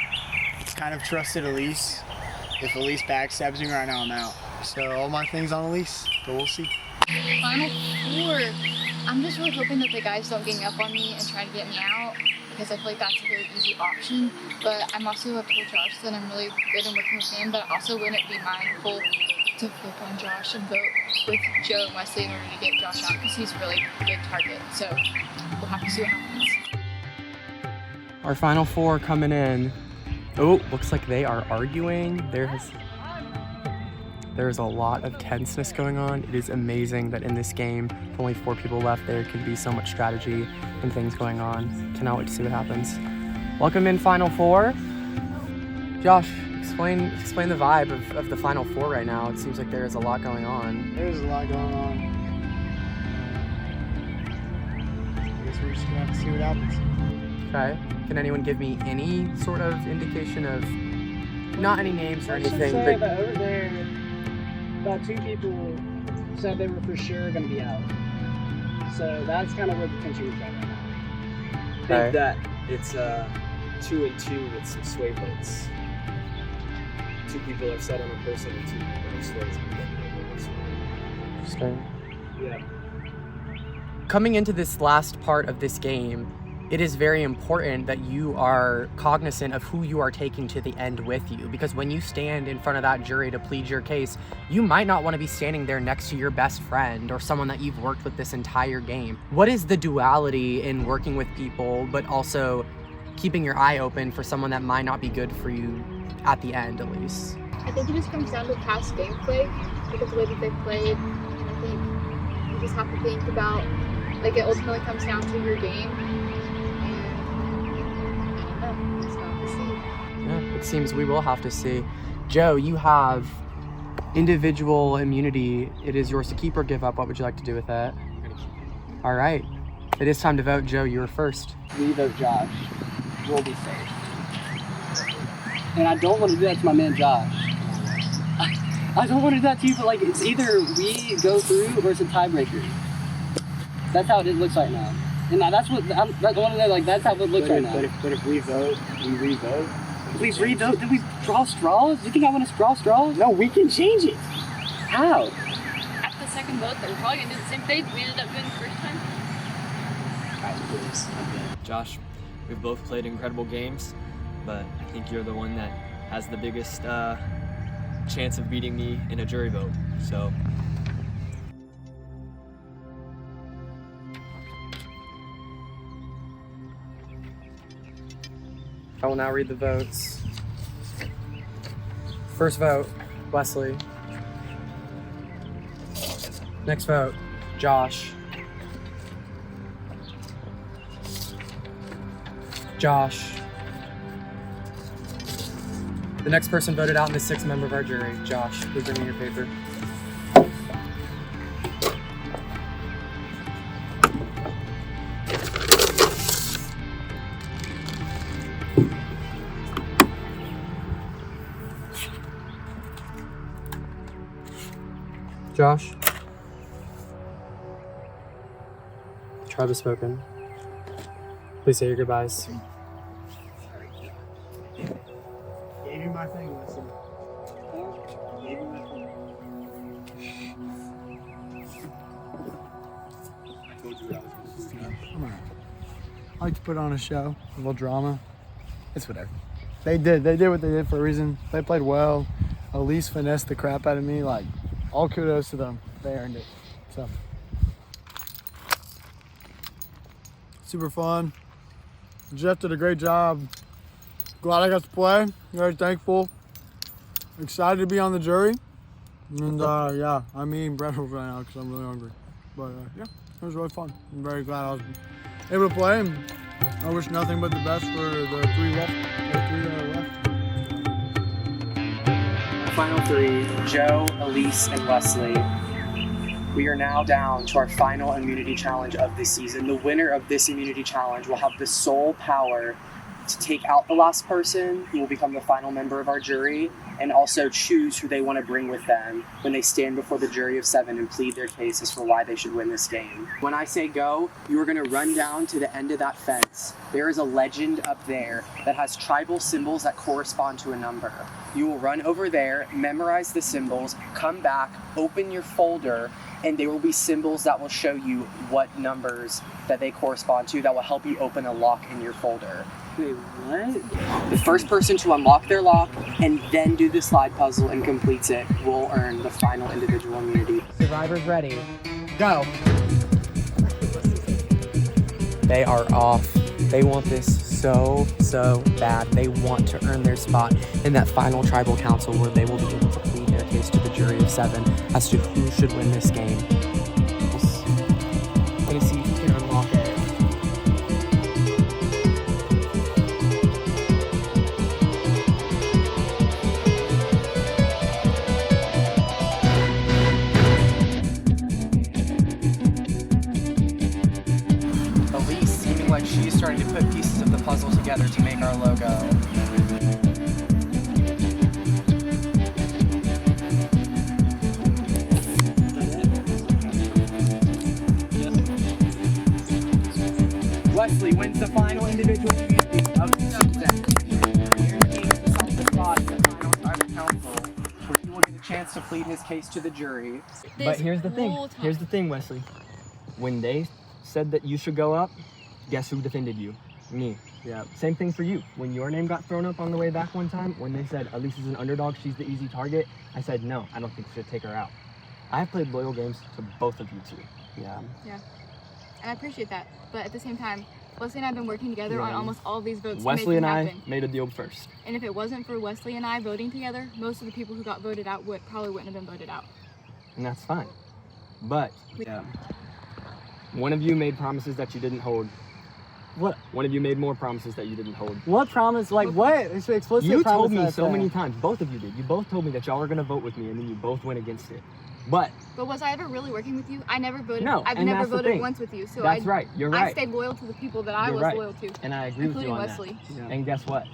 Kind of trusted Elise. If Elise backstabs me right now, I'm out. So all my things on Elise, but we'll see. Final four. I'm just really hoping that the guys don't gang up on me and try to get me out, because I feel like that's a very easy option. But I'm also told Josh that I'm really good in working with him, but I also wouldn't be mindful to flip on Josh and vote with Joe and Wesley in order to get Josh out, because he's a really good target. So we'll have to see what happens. Our final four coming in. Oh, looks like they are arguing. There's a lot of tenseness going on. It is amazing that in this game, with only 4 people left, there can be so much strategy and things going on. Cannot wait to see what happens. Welcome in Final Four. Josh, explain the vibe of the Final Four right now. It seems like there is a lot going on. There's a lot going on. I guess we're just gonna have to see what happens. Okay. Can anyone give me any sort of indication of, not any names or anything, but over there, about 2 people said they were for sure going to be out. So that's kind of where the tension is at right now. I think that it's 2 and 2 with some sway votes. 2 people have said on a person and 2 people have swayed. Interesting. Yeah. Coming into this last part of this game, it is very important that you are cognizant of who you are taking to the end with you, because when you stand in front of that jury to plead your case, you might not want to be standing there next to your best friend or someone that you've worked with this entire game. What is the duality in working with people, but also keeping your eye open for someone that might not be good for you at the end, at least? I think it just comes down to past gameplay, because the way that they've played, and I think you just have to think about, like, it ultimately comes down to your game. Yeah, it seems we will have to see. Joe, you have individual immunity. It is yours to keep or give up. What would you like to do with that? All right. It is time to vote. Joe, you were first. We vote Josh. We'll be safe. And I don't want to do that to my man Josh. I don't want to do that to you, but like, it's either we go through or it's a tiebreaker. That's how it looks right now. And that's what that's how it looks right now. But if we vote, we re-vote. If we re-vote, then we draw straws? You think I want to draw straws? No, we can change it. How? After the second vote, they were probably going to do the same thing we ended up doing the first time. Guys, please. Josh, we've both played incredible games, but I think you're the one that has the biggest chance of beating me in a jury vote. So. I will now read the votes. First vote, Wesley. Next vote, Josh. Josh. The next person voted out in the 6th member of our jury, Josh. Please bring me your paper. Josh. The tribe has spoken. Please say your goodbyes. Gave you my thing, listen. Gave you my thing. I told you that was going to Come on. I like to put on a show, a little drama. It's whatever. They did what they did for a reason. They played well. Elise finessed the crap out of me. Like, all kudos to them. They earned it. So, super fun. Jeff did a great job. Glad I got to play. Very thankful. Excited to be on the jury. And yeah, I'm eating breakfast right now because I'm really hungry. But yeah, it was really fun. I'm very glad I was able to play. And I wish nothing but the best for the three left. Final 3, Joe, Elise, and Wesley. We are now down to our final immunity challenge of this season. The winner of this immunity challenge will have the sole power to take out the last person, who will become the final member of our jury, and also choose who they want to bring with them when they stand before the jury of 7 and plead their case as for why they should win this game. When I say go, you are going to run down to the end of that fence. There is a legend up there that has tribal symbols that correspond to a number. You will run over there, memorize the symbols, come back, open your folder, and there will be symbols that will show you what numbers that they correspond to that will help you open a lock in your folder. Wait, what? The first person to unlock their lock and then do the slide puzzle and completes it will earn the final individual immunity. Survivors ready. Go. They are off. They want this so bad. They want to earn their spot in that final tribal council where they will be able to plead their case to the jury of 7 as to who should win this game. I'm gonna see if you can unlock it. Elise seeming like she's starting to put pieces of the puzzle together to make our logo. Wesley wins the final individual immunity of the season. Your team is on the spot in the final tribal council, where he will get a chance to plead his case to the jury. But here's the thing. Here's the thing, Wesley. When they said that you should go up, guess who defended you? Me. Yeah. Same thing for you. When your name got thrown up on the way back one time, when they said Elise is an underdog, she's the easy target, I said no, I don't think we should take her out. I have played loyal games to both of you two. Yeah. Yeah. And I appreciate that. But at the same time, Wesley and I have been working together on almost all of these votes Wesley to make and them I happen. made a deal first. And if it wasn't for Wesley and I voting together, most of the people who got voted out probably wouldn't have been voted out. And that's fine. But one of you made promises that you didn't hold. What? One of you made more promises that you didn't hold. What promise? Like what? It's an explicit You promise told me that so I many said. times. Both of you did. You both told me that y'all were gonna vote with me, and then you both went against it. But was I ever really working with you? I never voted. No, I've and never that's the voted thing. once with you. So That's right. You're right. I stayed loyal to the people that I You're was right. loyal to. And I agree with you including on Wesley. that. And guess what?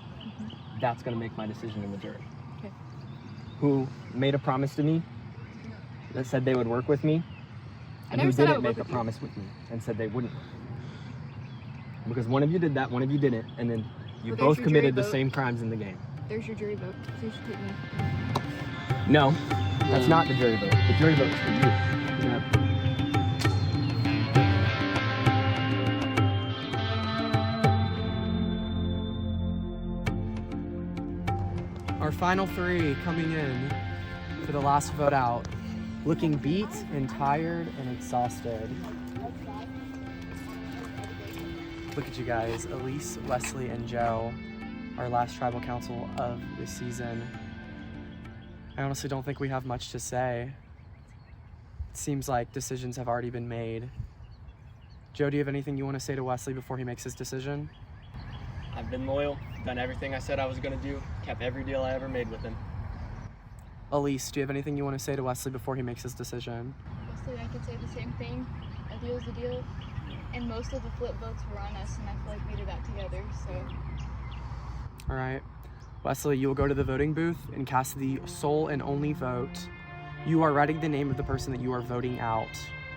That's gonna make my decision in the jury. Okay. Who made a promise to me that said they would work with me, I and never who said I didn't would make work a with you. promise with me and said they wouldn't. Because one of you did that, one of you didn't, and then you Well, there's both your committed jury the vote. same crimes in the game. There's your jury vote. So you should take me. No, that's not the jury vote. The jury vote is for you. Our final 3 coming in for the last vote out, looking beat and tired and exhausted. Look at you guys, Elise, Wesley, and Joe our last tribal council of the season. I honestly don't think we have much to say. It seems like decisions have already been made. Joe, do you have anything you want to say to Wesley before he makes his decision? I've been loyal, done everything I said I was going to do, kept every deal I ever made with him. Elise, do you have anything you want to say to Wesley before he makes his decision? Wesley, I could say the same thing. A deal's a deal. And most of the flip votes were on us, and I feel like we did that together, so. All right. Wesley, you will go to the voting booth and cast the sole and only vote. You are writing the name of the person that you are voting out.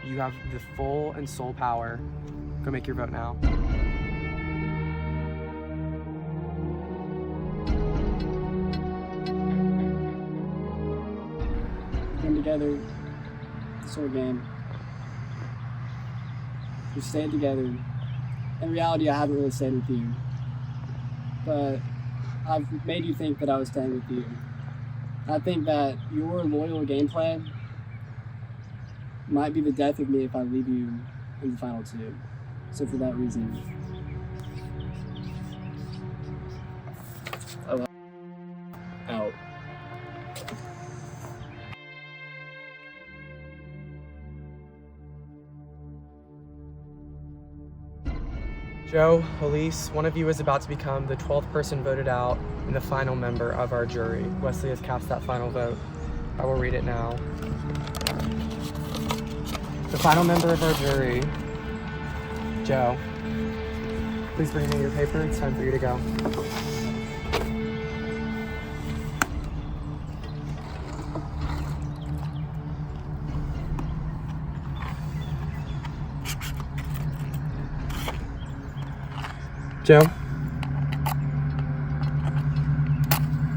You have the full and sole power. Go make your vote now. Come together, this whole game. We stayed together. In reality, I haven't really stayed with you. But I've made you think that I was staying with you. I think that your loyal gameplay might be the death of me if I leave you in the final two. So for that reason, Out. Joe, Elise, one of you is about to become the 12th person voted out and the final member of our jury. Wesley has cast that final vote. I will read it now. The final member of our jury, Joe. Please bring me your paper. It's time for you to go. Joe?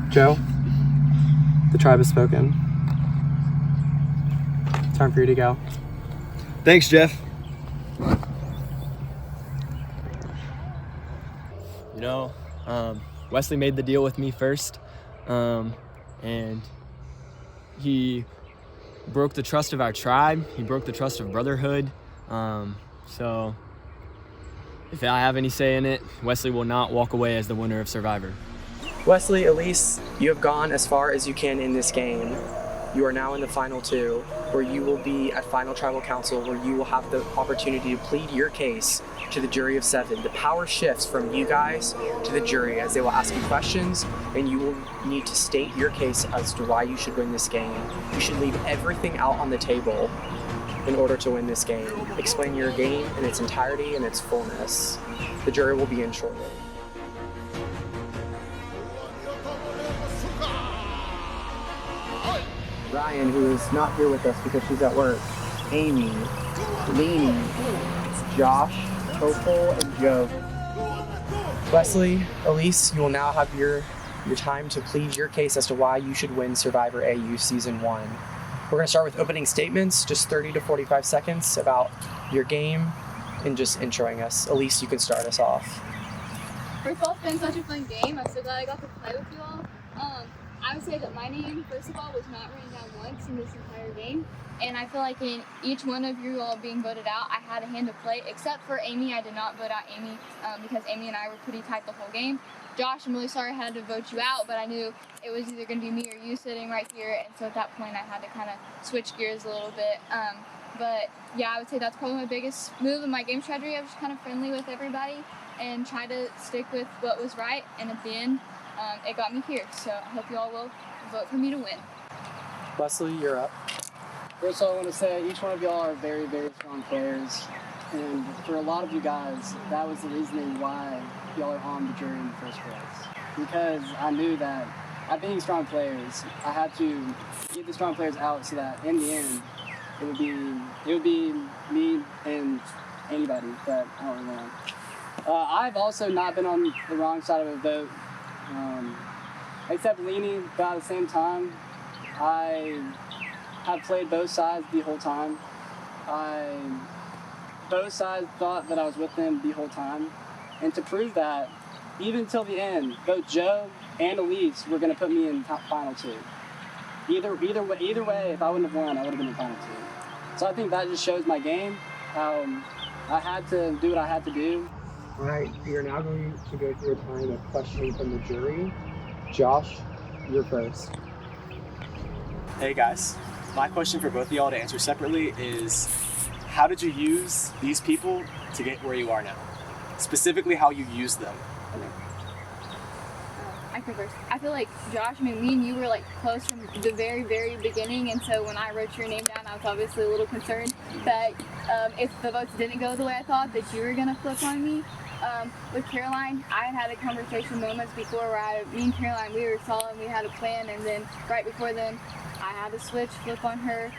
Joe? The tribe has spoken. Time for you to go. Thanks, Jeff. You know, Wesley made the deal with me first, and he broke the trust of our tribe. He broke the trust of brotherhood. So if I have any say in it, Wesley will not walk away as the winner of Survivor. Wesley, Elise, you have gone as far as you can in this game. You are now in the final two, where you will be at Final Tribal Council, where you will have the opportunity to plead your case to the jury of 7. The power shifts from you guys to the jury as they will ask you questions, and you will need to state your case as to why you should win this game. You should leave everything out on the table in order to win this game. Explain your game in its entirety and its fullness. The jury will be in shortly. Ryan, who is not here with us because she's at work, Amy, Lainey, Josh, Topol, and Joe. Wesley, Elise, you will now have your time to plead your case as to why you should win Survivor AU Season 1. We're going to start with opening statements, just 30 to 45 seconds about your game and just introing us. Elise, you can start us off. First of all, it's been such a fun game. I'm so glad I got to play with you all. I would say that my name, first of all, was not written down once in this entire game. And I feel like in each one of you all being voted out, I had a hand to play, except for Amy. I did not vote out Amy because Amy and I were pretty tight the whole game. Josh, I'm really sorry I had to vote you out, but I knew it was either going to be me or you sitting right here. And so at that point, I had to kind of switch gears a little bit. But yeah, I would say that's probably my biggest move in my game strategy. I was just kind of friendly with everybody and try to stick with what was right. And at the end, it got me here. So I hope you all will vote for me to win. Wesley, you're up. first of all, I want to say each one of y'all are very, very strong players. And for a lot of you guys, that was the reasoning why y'all are on the jury in the first place. Because I knew that by being strong players, I had to get the strong players out so that in the end, it would be me and anybody that I don't really want. I've also not been on the wrong side of a vote, except Leanie, but at the same time, I have played both sides the whole time. Both sides thought that I was with them the whole time. And to prove that, even till the end, both Joe and Elise were going to put me in final two. Either way, if I wouldn't have won, I would have been in final two. So I think that just shows my game, how I had to do what I had to do. All right, we are now going to go through a time of questioning from the jury. Josh, you're first. Hey guys, my question for both of y'all to answer separately is, how did you use these people to get where you are now? Specifically, how you used them. I go first. I feel like Josh, me and you were like close from the very, very beginning, and so when I wrote your name down, I was obviously a little concerned that if the votes didn't go the way I thought, that you were gonna flip on me. With Caroline, I had a conversation moments before where me and Caroline, we were solid, we had a plan, and then right before then, I had to flip on her.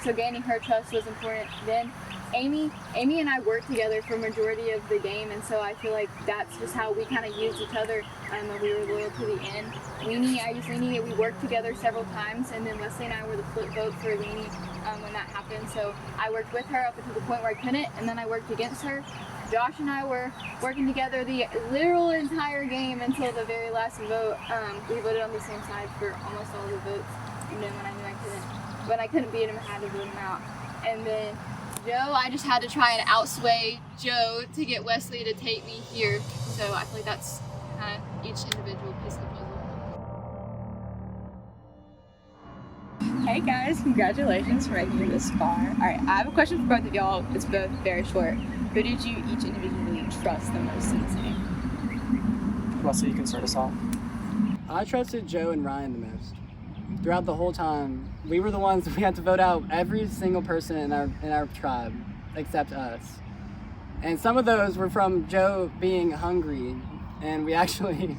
So gaining her trust was important. Then Amy and I worked together for majority of the game, and so I feel like that's just how we kind of used each other, and we were loyal to the end. Leanie, I used Leanie, we worked together several times, and then Wesley and I were the flip vote for Leanie when that happened. So I worked with her up until the point where I couldn't, and then I worked against her. Josh and I were working together the literal entire game until the very last vote. We voted on the same side for almost all the votes, and then when I knew I couldn't. When I couldn't beat him, I had to vote him out. And then Joe, I just had to try and outsway Joe to get Wesley to take me here. So I feel like that's kind of each individual piece of the puzzle. Hey guys, congratulations for making it this far. Alright, I have a question for both of y'all. It's both very short. Who did you each individually trust the most in this game? Wesley, you can start us off. I trusted Joe and Ryan the most. Throughout the whole time, we were the ones we had to vote out every single person in our tribe, except us. And some of those were from Joe being hungry, and we actually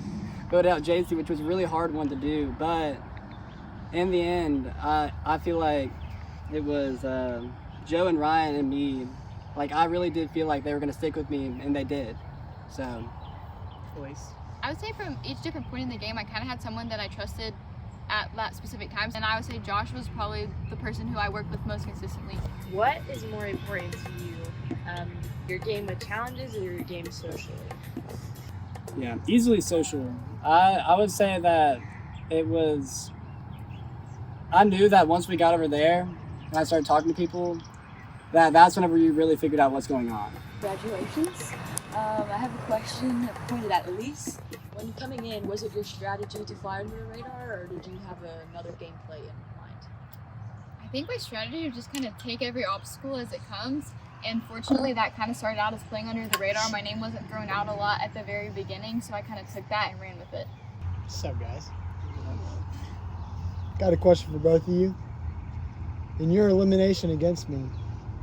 voted out JC, which was a really hard one to do. But in the end, I feel like it was Joe and Ryan and me. Like, I really did feel like they were gonna stick with me, and they did. So, Elise. I would say from each different point in the game, I kind of had someone that I trusted at that specific times, and I would say Josh was probably the person who I worked with most consistently. What is more important to you, your game with challenges or your game socially? Yeah, easily social. I would say that it was, I knew that once we got over there and I started talking to people, that's whenever you really figured out what's going on. Congratulations. I have a question pointed at Elise. When coming in, was it your strategy to fly under the radar, or did you have another gameplay in mind? I think my strategy was just kind of take every obstacle as it comes, and fortunately that kind of started out as playing under the radar. My name wasn't thrown out a lot at the very beginning, so I kind of took that and ran with it. What's up, guys? Got a question for both of you. In your elimination against me,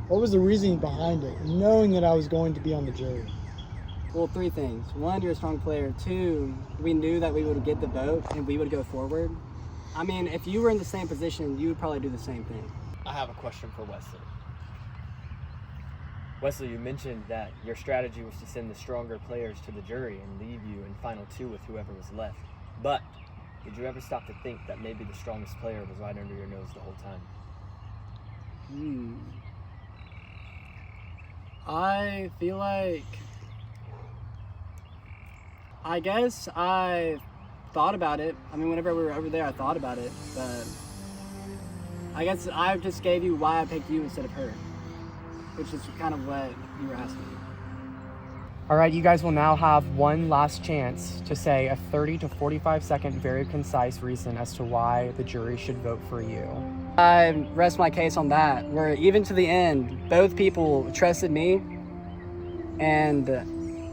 what was the reasoning behind it, knowing that I was going to be on the jury? well, three things. One, you're a strong player. Two, we knew that we would get the vote and we would go forward. I mean, if you were in the same position, you would probably do the same thing. I have a question for Wesley. Wesley, you mentioned that your strategy was to send the stronger players to the jury and leave you in final two with whoever was left. But did you ever stop to think that maybe the strongest player was right under your nose the whole time? I feel like, I guess I thought about it. I mean, whenever we were over there, I thought about it, but I guess I just gave you why I picked you instead of her, which is kind of what you were asking me. All right, you guys will now have one last chance to say a 30 to 45 second very concise reason as to why the jury should vote for you. I rest my case on that, where even to the end, both people trusted me, and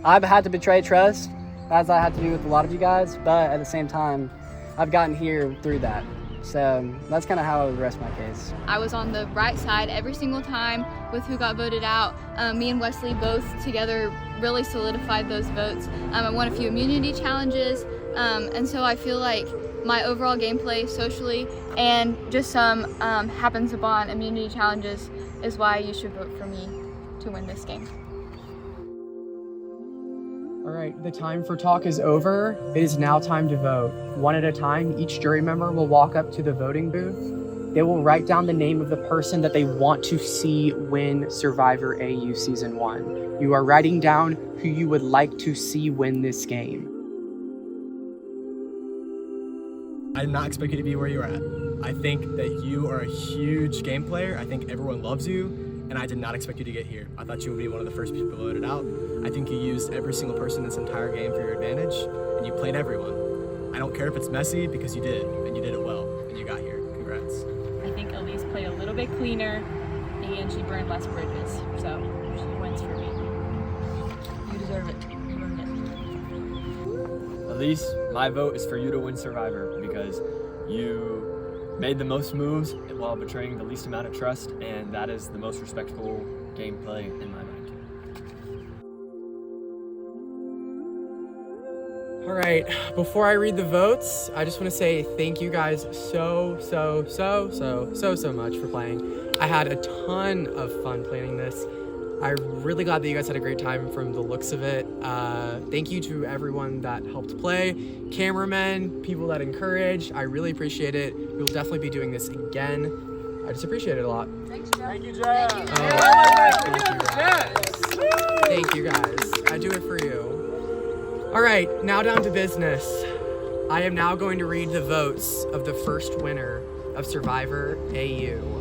I've had to betray trust, as I had to do with a lot of you guys, but at the same time, I've gotten here through that. So that's kind of how I would rest my case. I was on the right side every single time with who got voted out. Me and Wesley both together really solidified those votes. I won a few immunity challenges, and so I feel like my overall gameplay socially and just some happens upon immunity challenges is why you should vote for me to win this game. All right, the time for talk is over. It is now time to vote. One at a time, each jury member will walk up to the voting booth. They will write down the name of the person that they want to see win Survivor AU Season 1. You are writing down who you would like to see win this game. I did not expect you to be where you're at. I think that you are a huge game player. I think everyone loves you, and I did not expect you to get here. I thought you would be one of the first people voted out. I think you used every single person this entire game for your advantage, and you played everyone. I don't care if it's messy, because you did, and you did it well, and you got here. Congrats. I think Elise played a little bit cleaner, and she burned less bridges, so she wins for me. You deserve it. You earned it. Elise, my vote is for you to win Survivor because you made the most moves while betraying the least amount of trust, and that is the most respectful gameplay in my mind. All right, before I read the votes, I just want to say thank you guys so much for playing. I had a ton of fun planning this. I'm really glad that you guys had a great time from the looks of it. Thank you to everyone that helped play, cameramen, people that encouraged. I really appreciate it. We will definitely be doing this again. I just appreciate it a lot. Thanks, Jeff. Thank you, Jeff. Thank you guys. I do it for you. All right, now down to business. I am now going to read the votes of the first winner of Survivor AU.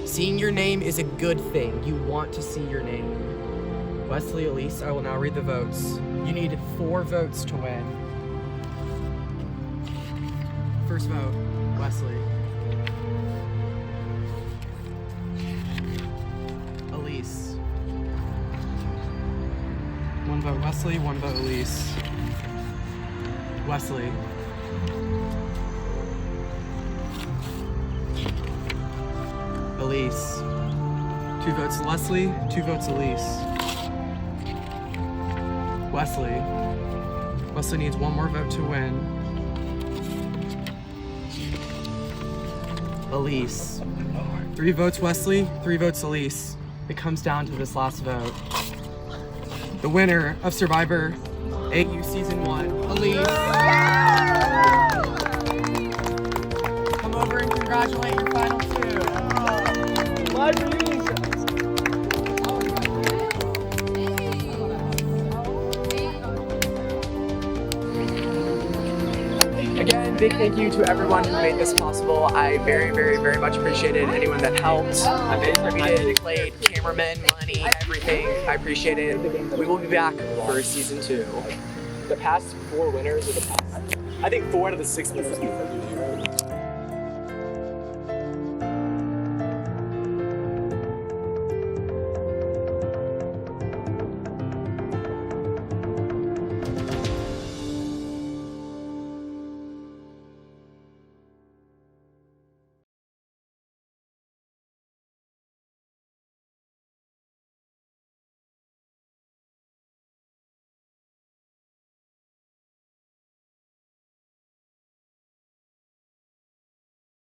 Seeing your name is a good thing. You want to see your name. Wesley, Elise, I will now read the votes. You need 4 votes to win. First vote, Wesley. Elise. 1 vote Wesley, 1 vote Elise. Wesley. Elise. 2 votes Leslie, 2 votes Elise. Wesley. Wesley needs 1 more vote to win. Elise. 3 votes Wesley, 3 votes Elise. It comes down to this last vote. The winner of Survivor AU Season 1, Elise. Come over and congratulate your final 2. Live reunion show. Again, big thank you to everyone who made this possible. I very much appreciated anyone that helped. Contributed, played, cameramen, money, everything. I appreciate it. We will be back for Season 2. The past 4 winners are the past. I think 4 out of the 6 winners